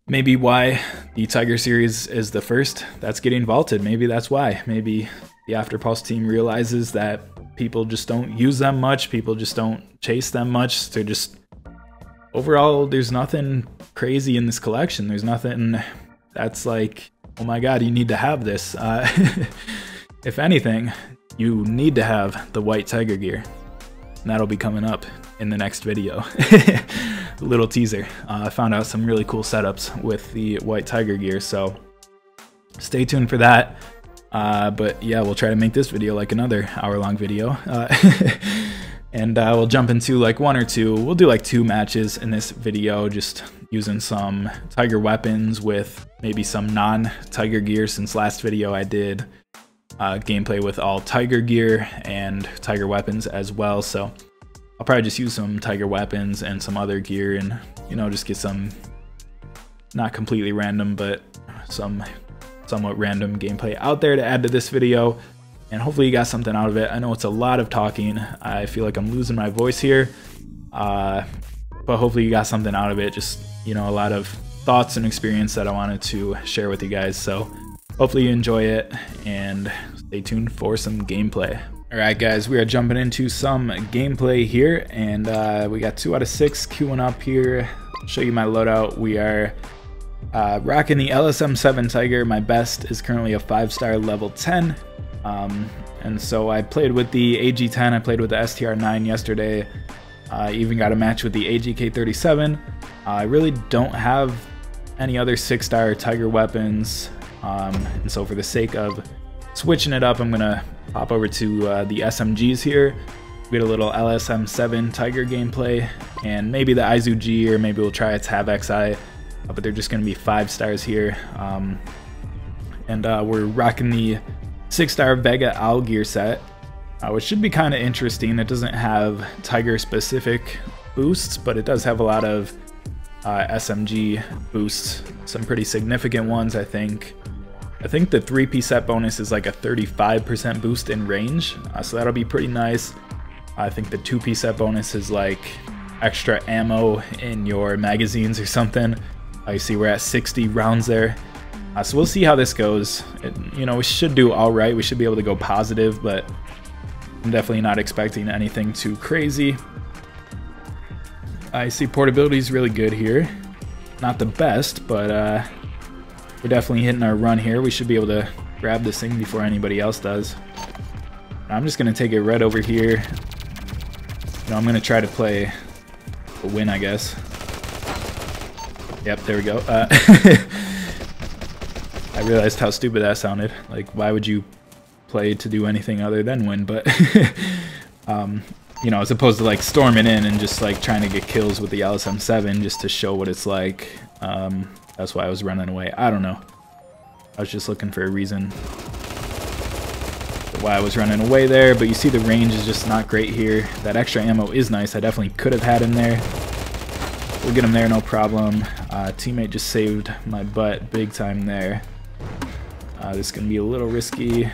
maybe why the Tiger series is the first that's getting vaulted. Maybe that's why. Maybe the Afterpulse team realizes that people just don't use them much. People just don't chase them much. They're just, overall, there's nothing crazy in this collection. There's nothing that's like, oh my god, you need to have this. If anything, you need to have the white Tiger gear. And that'll be coming up in the next video. Little teaser. I found out some really cool setups with the white Tiger gear, so stay tuned for that. But yeah, we'll try to make this video like another hour-long video. And we'll jump into like one or two. We'll do like 2 matches in this video, just using some Tiger weapons with maybe some non-Tiger gear, since last video I did gameplay with all Tiger gear and Tiger weapons as well, so I'll probably just use some Tiger weapons and some other gear and, you know, just get some not completely random but some somewhat random gameplay out there to add to this video, and hopefully you got something out of it. I know it's a lot of talking. I feel like I'm losing my voice here, but hopefully you got something out of it. Just, you know, a lot of thoughts and experience that I wanted to share with you guys, so hopefully you enjoy it, and stay tuned for some gameplay. Alright guys, we are jumping into some gameplay here, and we got 2 out of 6 queuing up here. I'll show you my loadout. We are rocking the LSM7 Tiger. My best is currently a 5-star level 10. And so I played with the AG10, I played with the STR9 yesterday. Even got a match with the K37. I really don't have any other 6-star Tiger weapons. And so for the sake of switching it up, I'm gonna pop over to the SMGs here. We get a little LSM7 Tiger gameplay, and maybe the izu-g, or maybe we'll try its Have-XI, but they're just going to be 5 stars here. And we're rocking the 6-star Vega Owl gear set, which should be kind of interesting. It doesn't have Tiger-specific boosts, but it does have a lot of SMG boosts, some pretty significant ones, I think. I think the 3-piece set bonus is like a 35% boost in range, so that'll be pretty nice. I think the 2-piece set bonus is like extra ammo in your magazines or something. You see we're at 60 rounds there. So we'll see how this goes. You know, we should do all right. We should be able to go positive, but I'm definitely not expecting anything too crazy. I see portability is really good here. Not the best, but we're definitely hitting our run here. We should be able to grab this thing before anybody else does. I'm just going to take it right over here. You know, I'm going to try to play a win, I guess. Yep, there we go. I realized how stupid that sounded. Like, why would you play to do anything other than win? But, you know, as opposed to like storming in and just like trying to get kills with the LSM7 just to show what it's like. That's why I was running away. I don't know. I was just looking for a reason why I was running away there. But you see the range is just not great here. That extra ammo is nice. I definitely could have had him there. We'll get him there, no problem. Teammate just saved my butt big time there. This is going to be a little risky.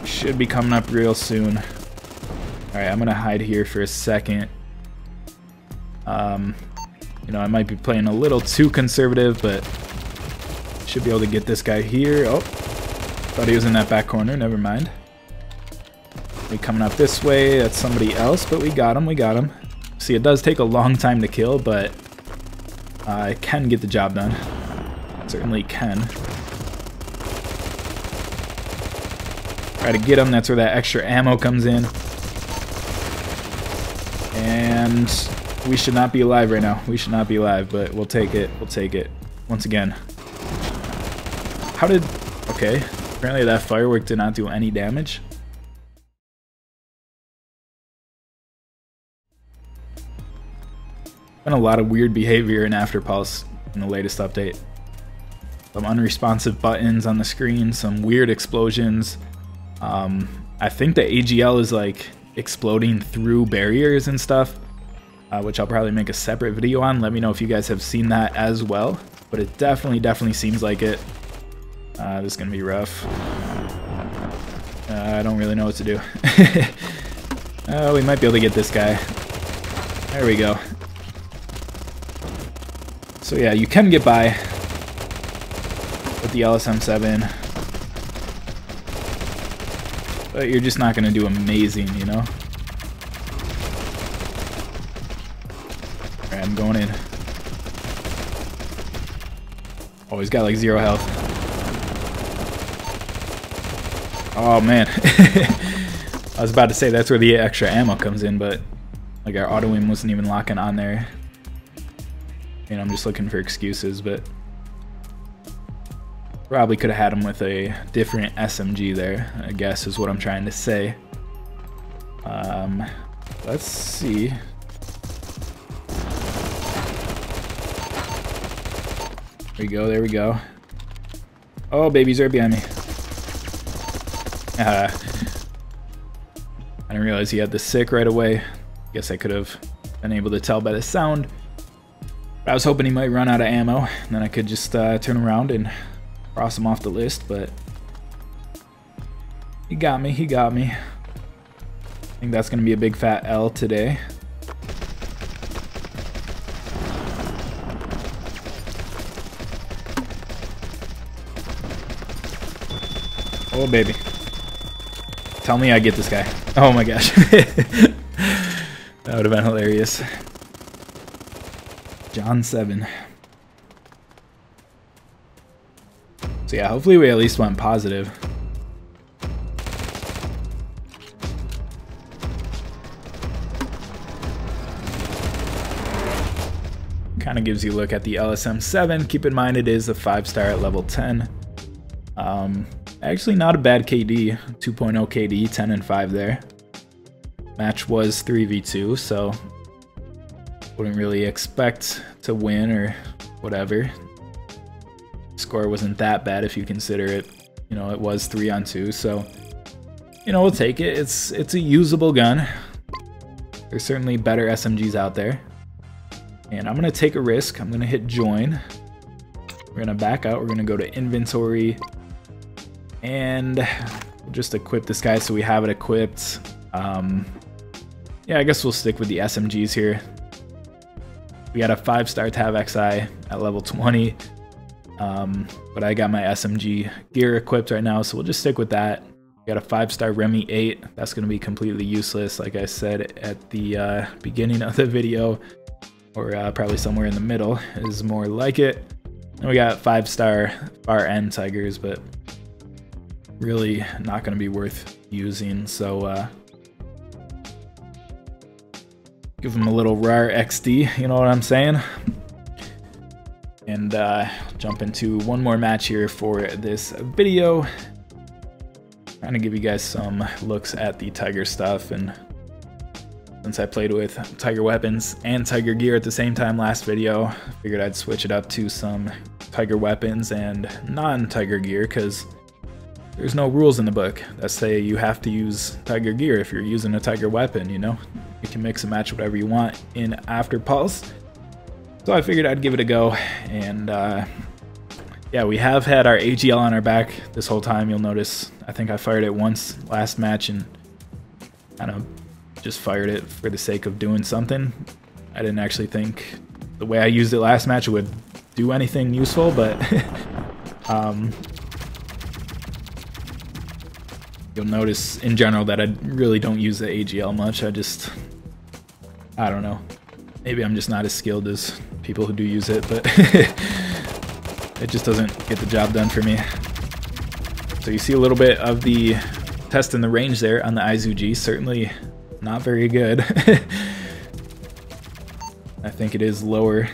Should be coming up real soon. Alright, I'm going to hide here for a second. You know, I might be playing a little too conservative, but should be able to get this guy here. Oh, thought he was in that back corner. Never mind. Be coming up this way. That's somebody else, but we got him. We got him. See, it does take a long time to kill, but it can get the job done. Certainly can. Try to get him. That's where that extra ammo comes in. And we should not be alive right now. We should not be alive, but we'll take it. We'll take it. Once again. How did... Okay. Apparently that firework did not do any damage. Been a lot of weird behavior in Afterpulse in the latest update. Some unresponsive buttons on the screen, some weird explosions. I think the AGL is like exploding through barriers and stuff, which I'll probably make a separate video on. Let me know if you guys have seen that as well, but it definitely seems like it. This is gonna be rough. I don't really know what to do. We might be able to get this guy. There we go. So yeah, you can get by with the LSM7, but you're just not going to do amazing, you know? Alright, I'm going in. Oh, he's got like 0 health. Oh man. I was about to say that's where the extra ammo comes in, but like our auto aim wasn't even locking on there. You know, I'm just looking for excuses, but probably could have had him with a different SMG there, I guess is what I'm trying to say. Let's see. There we go, there we go. Oh, baby's right behind me. I didn't realize he had the sick right away. Guess I could have been able to tell by the sound. I was hoping he might run out of ammo, and then I could just turn around and cross him off the list, but he got me, he got me. I think that's going to be a big fat L today. Oh, baby. Tell me I get this guy. Oh my gosh. That would have been hilarious. John 7. So yeah, hopefully we at least went positive. Kind of gives you a look at the LSM7. Keep in mind it is a 5-star at level 10. Actually not a bad KD, 2.0 KD, 10 and 5 there. Match was 3v2, so wouldn't really expect to win or whatever. Score wasn't that bad if you consider it, you know, it was 3-on-2, so you know, we'll take it. It's a usable gun. There's certainly better SMGs out there. And I'm gonna take a risk. I'm gonna hit join. We're gonna back out. We're gonna go to inventory and we'll just equip this guy so we have it equipped. Yeah, I guess we'll stick with the SMGs here. We got a 5-star Tav XI at level 20, but I got my SMG gear equipped right now, so we'll just stick with that. We got a 5-star Remy 8. That's going to be completely useless, like I said at the beginning of the video, or probably somewhere in the middle is more like it. And we got 5-star far end Tigers, but really not going to be worth using, so give them a little RAR XD, you know what I'm saying? And jump into one more match here for this video. Trying to give you guys some looks at the Tiger stuff, and since I played with Tiger weapons and Tiger gear at the same time last video, I figured I'd switch it up to some Tiger weapons and non-Tiger gear, because there's no rules in the book that say you have to use Tiger gear if you're using a Tiger weapon, you know? You can mix and match whatever you want in After Pulse. So I figured I'd give it a go, and yeah, we have had our AGL on our back this whole time. You'll notice I think I fired it once last match and kind of just fired it for the sake of doing something. I didn't actually think the way I used it last match would do anything useful, but you'll notice in general that I really don't use the AGL much. I don't know. Maybe I'm just not as skilled as people who do use it, but it just doesn't get the job done for me. So you see a little bit of the test in the range there on the izu-g. Certainly not very good. I think it is lower.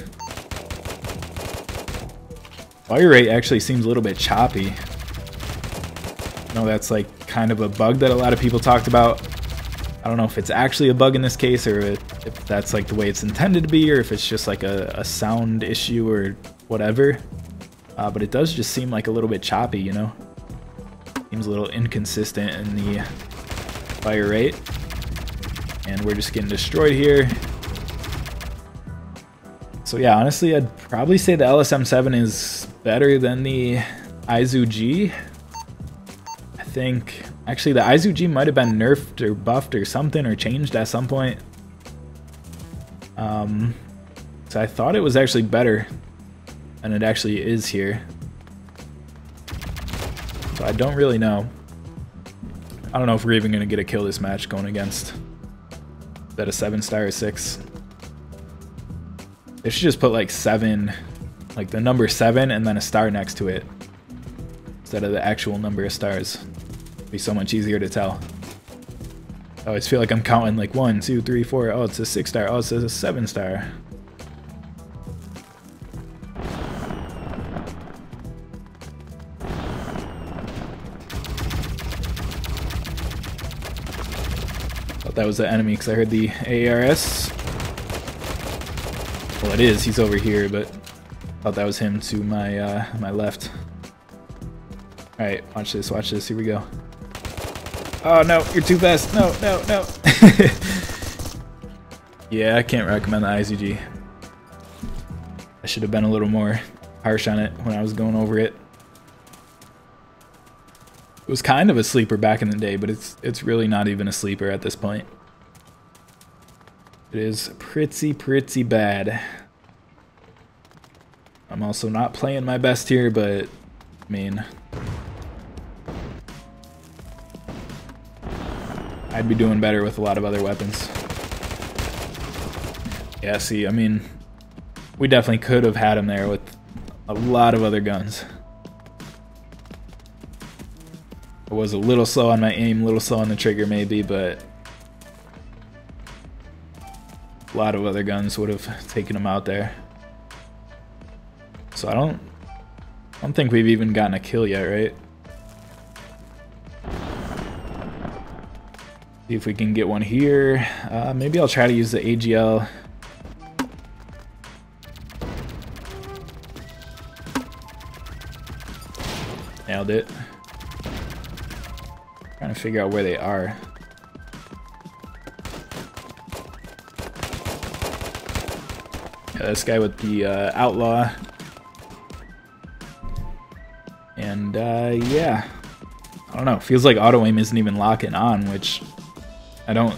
Fire rate actually seems a little bit choppy. I know that's like kind of a bug that a lot of people talked about. I don't know if it's actually a bug in this case, or if that's like the way it's intended to be, or if it's just like a sound issue or whatever. But it does just seem like a little bit choppy, you know? Seems a little inconsistent in the fire rate. And we're just getting destroyed here. So yeah, honestly, I'd probably say the LSM-7 is better than the izu-g. I think, actually, the izu-g might have been nerfed or buffed or something, or changed at some point. So I thought it was actually better than it actually is here. So I don't really know. I don't know if we're even going to get a kill this match going against. Is that a 7-star or 6? They should just put like 7, like the number 7 and then a star next to it, instead of the actual number of stars. It'd be so much easier to tell. I always feel like I'm counting like 1, 2, 3, 4. Oh, it's a 6-star. Oh, it's a 7-star. Thought that was the enemy because I heard the ARS. Well, it is. He's over here, but thought that was him to my my left. All right, watch this. Watch this. Here we go. Oh no, you're too fast. No, no, no. Yeah, I can't recommend the izu-g. I should have been a little more harsh on it when I was going over it. It was kind of a sleeper back in the day, but it's really not even a sleeper at this point. It is pretty bad. I'm also not playing my best here, but I mean, I'd be doing better with a lot of other weapons. Yeah, see, I mean, we definitely could have had him there with a lot of other guns. I was a little slow on my aim, a little slow on the trigger maybe, but a lot of other guns would have taken him out there. So I don't think we've even gotten a kill yet, right? See if we can get one here. Maybe I'll try to use the AGL. Nailed it. Trying to figure out where they are. Yeah, this guy with the outlaw. And yeah. I don't know, feels like auto aim isn't even locking on, which I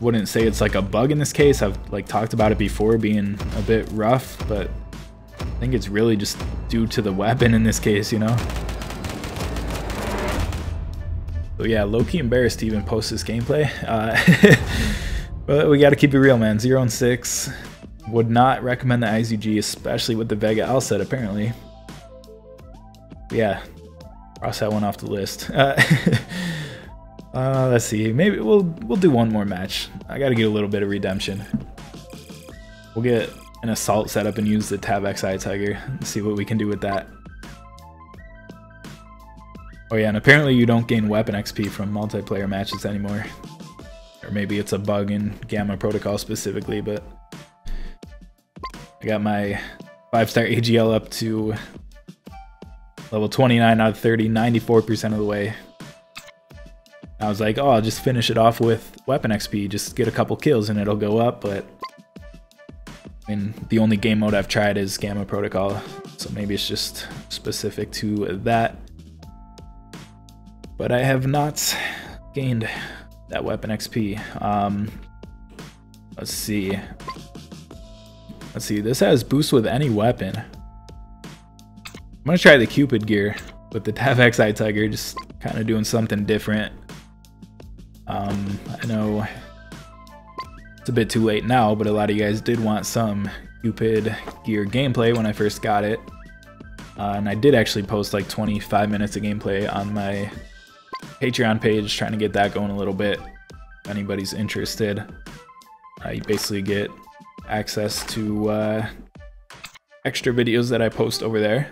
wouldn't say it's like a bug in this case. I've like talked about it before being a bit rough, but I think it's really just due to the weapon in this case, you know? So yeah, low-key embarrassed to even post this gameplay. But we gotta keep it real, man. 0 and 6. Would not recommend the izu-g, especially with the Vega L set, apparently. Yeah. Cross that one off the list. Let's see. Maybe we'll do one more match. I gotta get a little bit of redemption. We'll get an assault set up and use the Tab-XI Tiger and see what we can do with that. Oh yeah, and apparently you don't gain weapon XP from multiplayer matches anymore. Or maybe it's a bug in Gamma Protocol specifically, but I got my 5-star AGL up to level 29 out of 30, 94% of the way. I was like, oh, I'll just finish it off with weapon XP, just get a couple kills and it'll go up, but I mean, the only game mode I've tried is Gamma Protocol, so maybe it's just specific to that. But I have not gained that weapon XP. Let's see. Let's see, this has boost with any weapon. I'm gonna try the Cupid gear with the Tab-XI Tiger, just kind of doing something different. I know it's a bit too late now, but a lot of you guys did want some Cupid gear gameplay when I first got it. And I did actually post like 25 minutes of gameplay on my Patreon page, trying to get that going a little bit. If anybody's interested, you basically get access to extra videos that I post over there.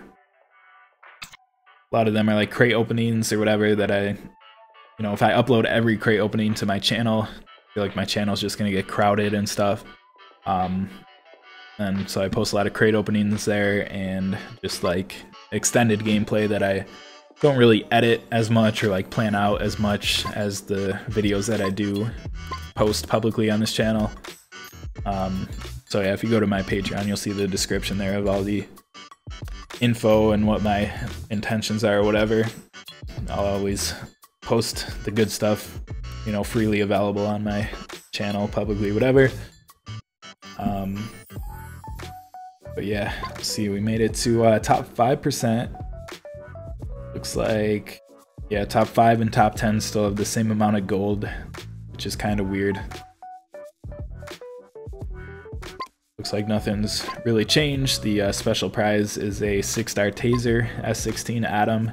A lot of them are like crate openings or whatever that you know, if I upload every crate opening to my channel, I feel like my channel's just gonna get crowded and stuff. And so I post a lot of crate openings there and just like extended gameplay that I don't really edit as much or like plan out as much as the videos that I do post publicly on this channel. So yeah, if you go to my Patreon, you'll see the description there of all the info and what my intentions are or whatever. I'll always post the good stuff, you know, freely available on my channel, publicly, whatever. But yeah, let's see, we made it to top 5%. Looks like, yeah, top 5 and top 10 still have the same amount of gold, which is kind of weird. Looks like nothing's really changed. The special prize is a 6-star taser, S16 Atom,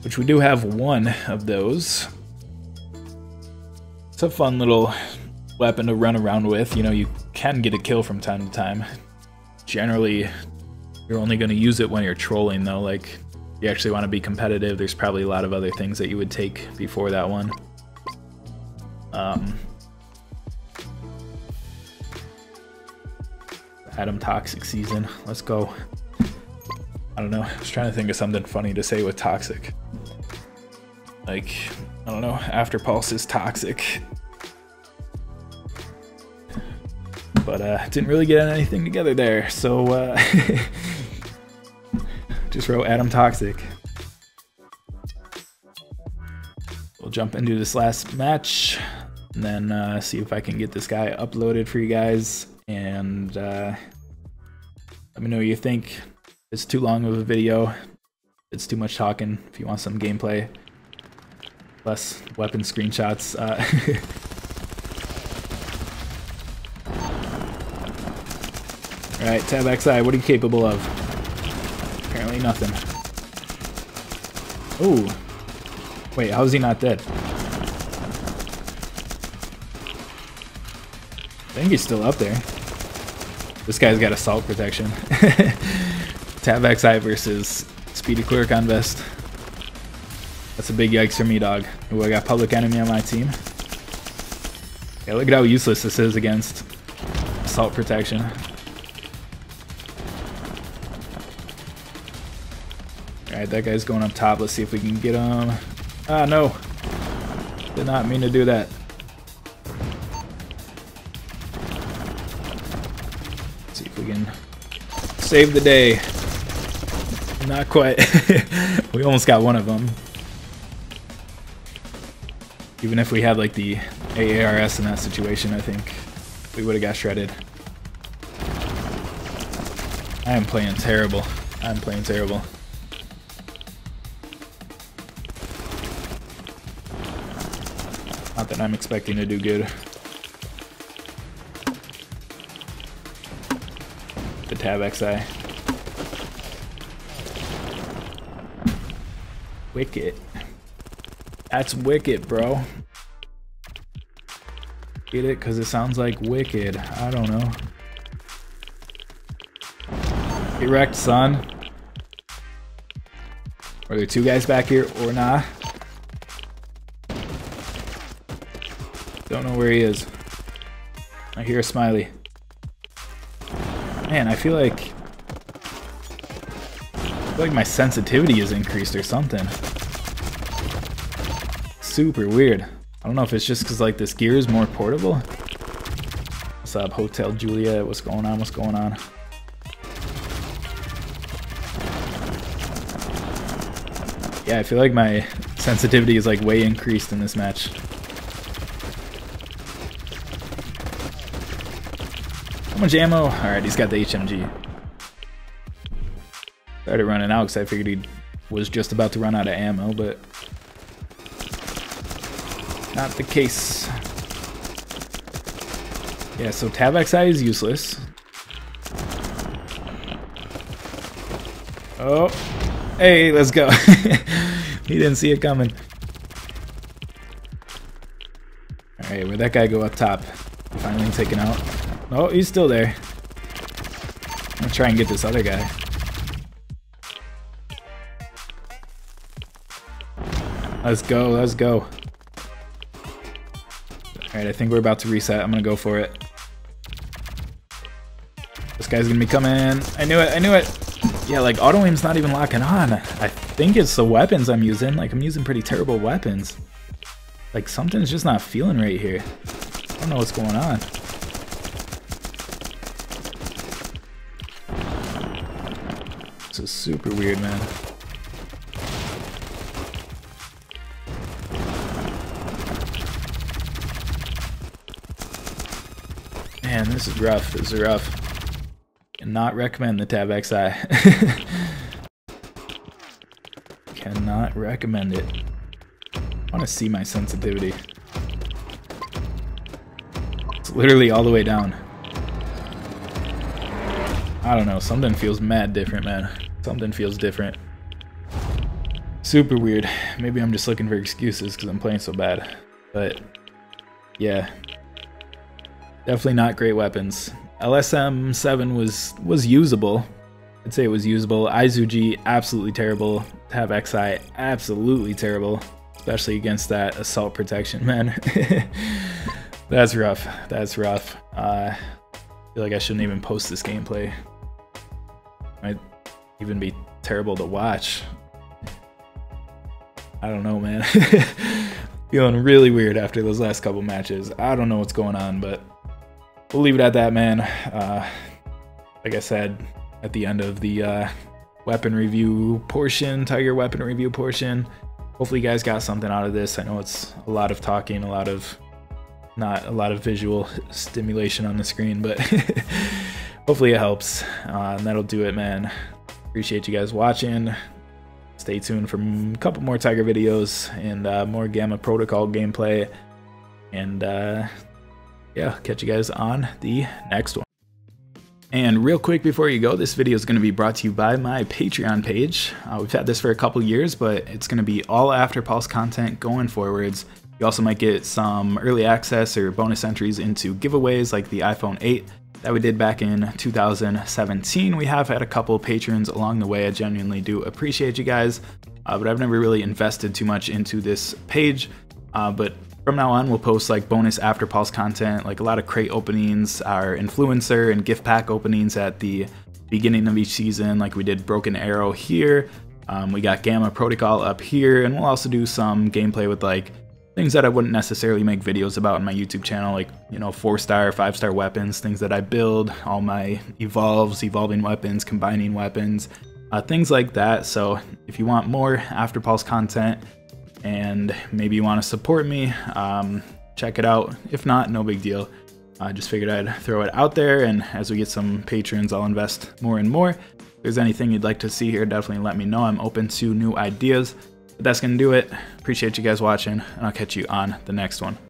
which we do have one of those. It's a fun little weapon to run around with. You know, you can get a kill from time to time. Generally, you're only going to use it when you're trolling, though. Like, if you actually want to be competitive, there's probably a lot of other things that you would take before that one. Atom Toxic season. Let's go. I don't know. I was trying to think of something funny to say with toxic. Like, I don't know. After Pulse is toxic. But didn't really get anything together there. So just wrote Atom Toxic. We'll jump into this last match and then see if I can get this guy uploaded for you guys. And let me know what you think. It's too long of a video. It's too much talking. If you want some gameplay, less weapon screenshots. Alright, Tab-XI, what are you capable of? Apparently nothing. Ooh. Wait, how is he not dead? I think he's still up there. This guy's got assault protection. Tab-XI versus Speedy Clerk on Vest. That's a big yikes for me, dog. Ooh, I got Public Enemy on my team. Yeah, look at how useless this is against assault protection. Alright, that guy's going up top. Let's see if we can get him. Ah, no. Did not mean to do that. Let's see if we can save the day. Not quite. We almost got one of them. Even if we had like the AARS in that situation, I think we would have got shredded. I am playing terrible. I'm playing terrible. Not that I'm expecting to do good. The Tab XI. Wicked. That's wicked, bro. Get it? Because it sounds like wicked. I don't know. Get wrecked, son. Are there two guys back here or not? Don't know where he is. I hear a smiley. Man, I feel like my sensitivity is increased or something. Super weird. I don't know if it's just because like this gear is more portable. What's up, Hotel Juliet? What's going on? What's going on? Yeah, I feel like my sensitivity is like way increased in this match. How much ammo? Alright, he's got the HMG. Started running out because I figured he was just about to run out of ammo, but not the case. Yeah, so Tab XI is useless. Oh, hey, let's go. He didn't see it coming. Alright, where'd that guy go up top? Finally taken out. Oh, he's still there. I'm gonna try and get this other guy. Let's go, let's go. Alright, I think we're about to reset. I'm gonna go for it. This guy's gonna be coming. I knew it, I knew it! Yeah, like, auto-aim's not even locking on. I think it's the weapons I'm using. Like, I'm using pretty terrible weapons. Like, something's just not feeling right here. I don't know what's going on. This is super weird, man. Man, this is rough. This is rough. Cannot recommend the Tab XI. Cannot recommend it. I want to see my sensitivity. It's literally all the way down. I don't know. Something feels mad different, man. Something feels different. Super weird. Maybe I'm just looking for excuses because I'm playing so bad. But yeah. Definitely not great weapons. LSM-7 was usable. I'd say it was usable. izu-g, absolutely terrible. Tab XI, absolutely terrible. Especially against that assault protection, man. That's rough. That's rough. I feel like I shouldn't even post this gameplay. Might even be terrible to watch. I don't know, man. Feeling really weird after those last couple matches. I don't know what's going on, but we'll leave it at that, man. Like I said, at the end of the weapon review portion, Tiger weapon review portion, hopefully you guys got something out of this. I know it's a lot of talking, not a lot of visual stimulation on the screen, but hopefully it helps. And that'll do it, man. Appreciate you guys watching. Stay tuned for a couple more Tiger videos and more Gamma Protocol gameplay. And yeah, catch you guys on the next one. And real quick before you go, this video is going to be brought to you by my Patreon page. We've had this for a couple years, but it's going to be all After Pulse content going forwards. You also might get some early access or bonus entries into giveaways like the iPhone 8 that we did back in 2017. We have had a couple patrons along the way. I genuinely do appreciate you guys. but I've never really invested too much into this page. But from now on, we'll post like bonus after pulse content, like a lot of crate openings, our influencer and gift pack openings at the beginning of each season, like we did Broken Arrow here. We got Gamma Protocol up here, and we'll also do some gameplay with like things that I wouldn't necessarily make videos about on my YouTube channel, like, you know, 4-star, 5-star weapons, things that I build, all my evolving weapons, combining weapons, things like that. So if you want more After Pulse content and maybe you want to support me, check it out. If not, no big deal. I just figured I'd throw it out there, and as we get some patrons, I'll invest more and more. If there's anything you'd like to see here, definitely let me know. I'm open to new ideas. But that's going to do it. Appreciate you guys watching, and I'll catch you on the next one.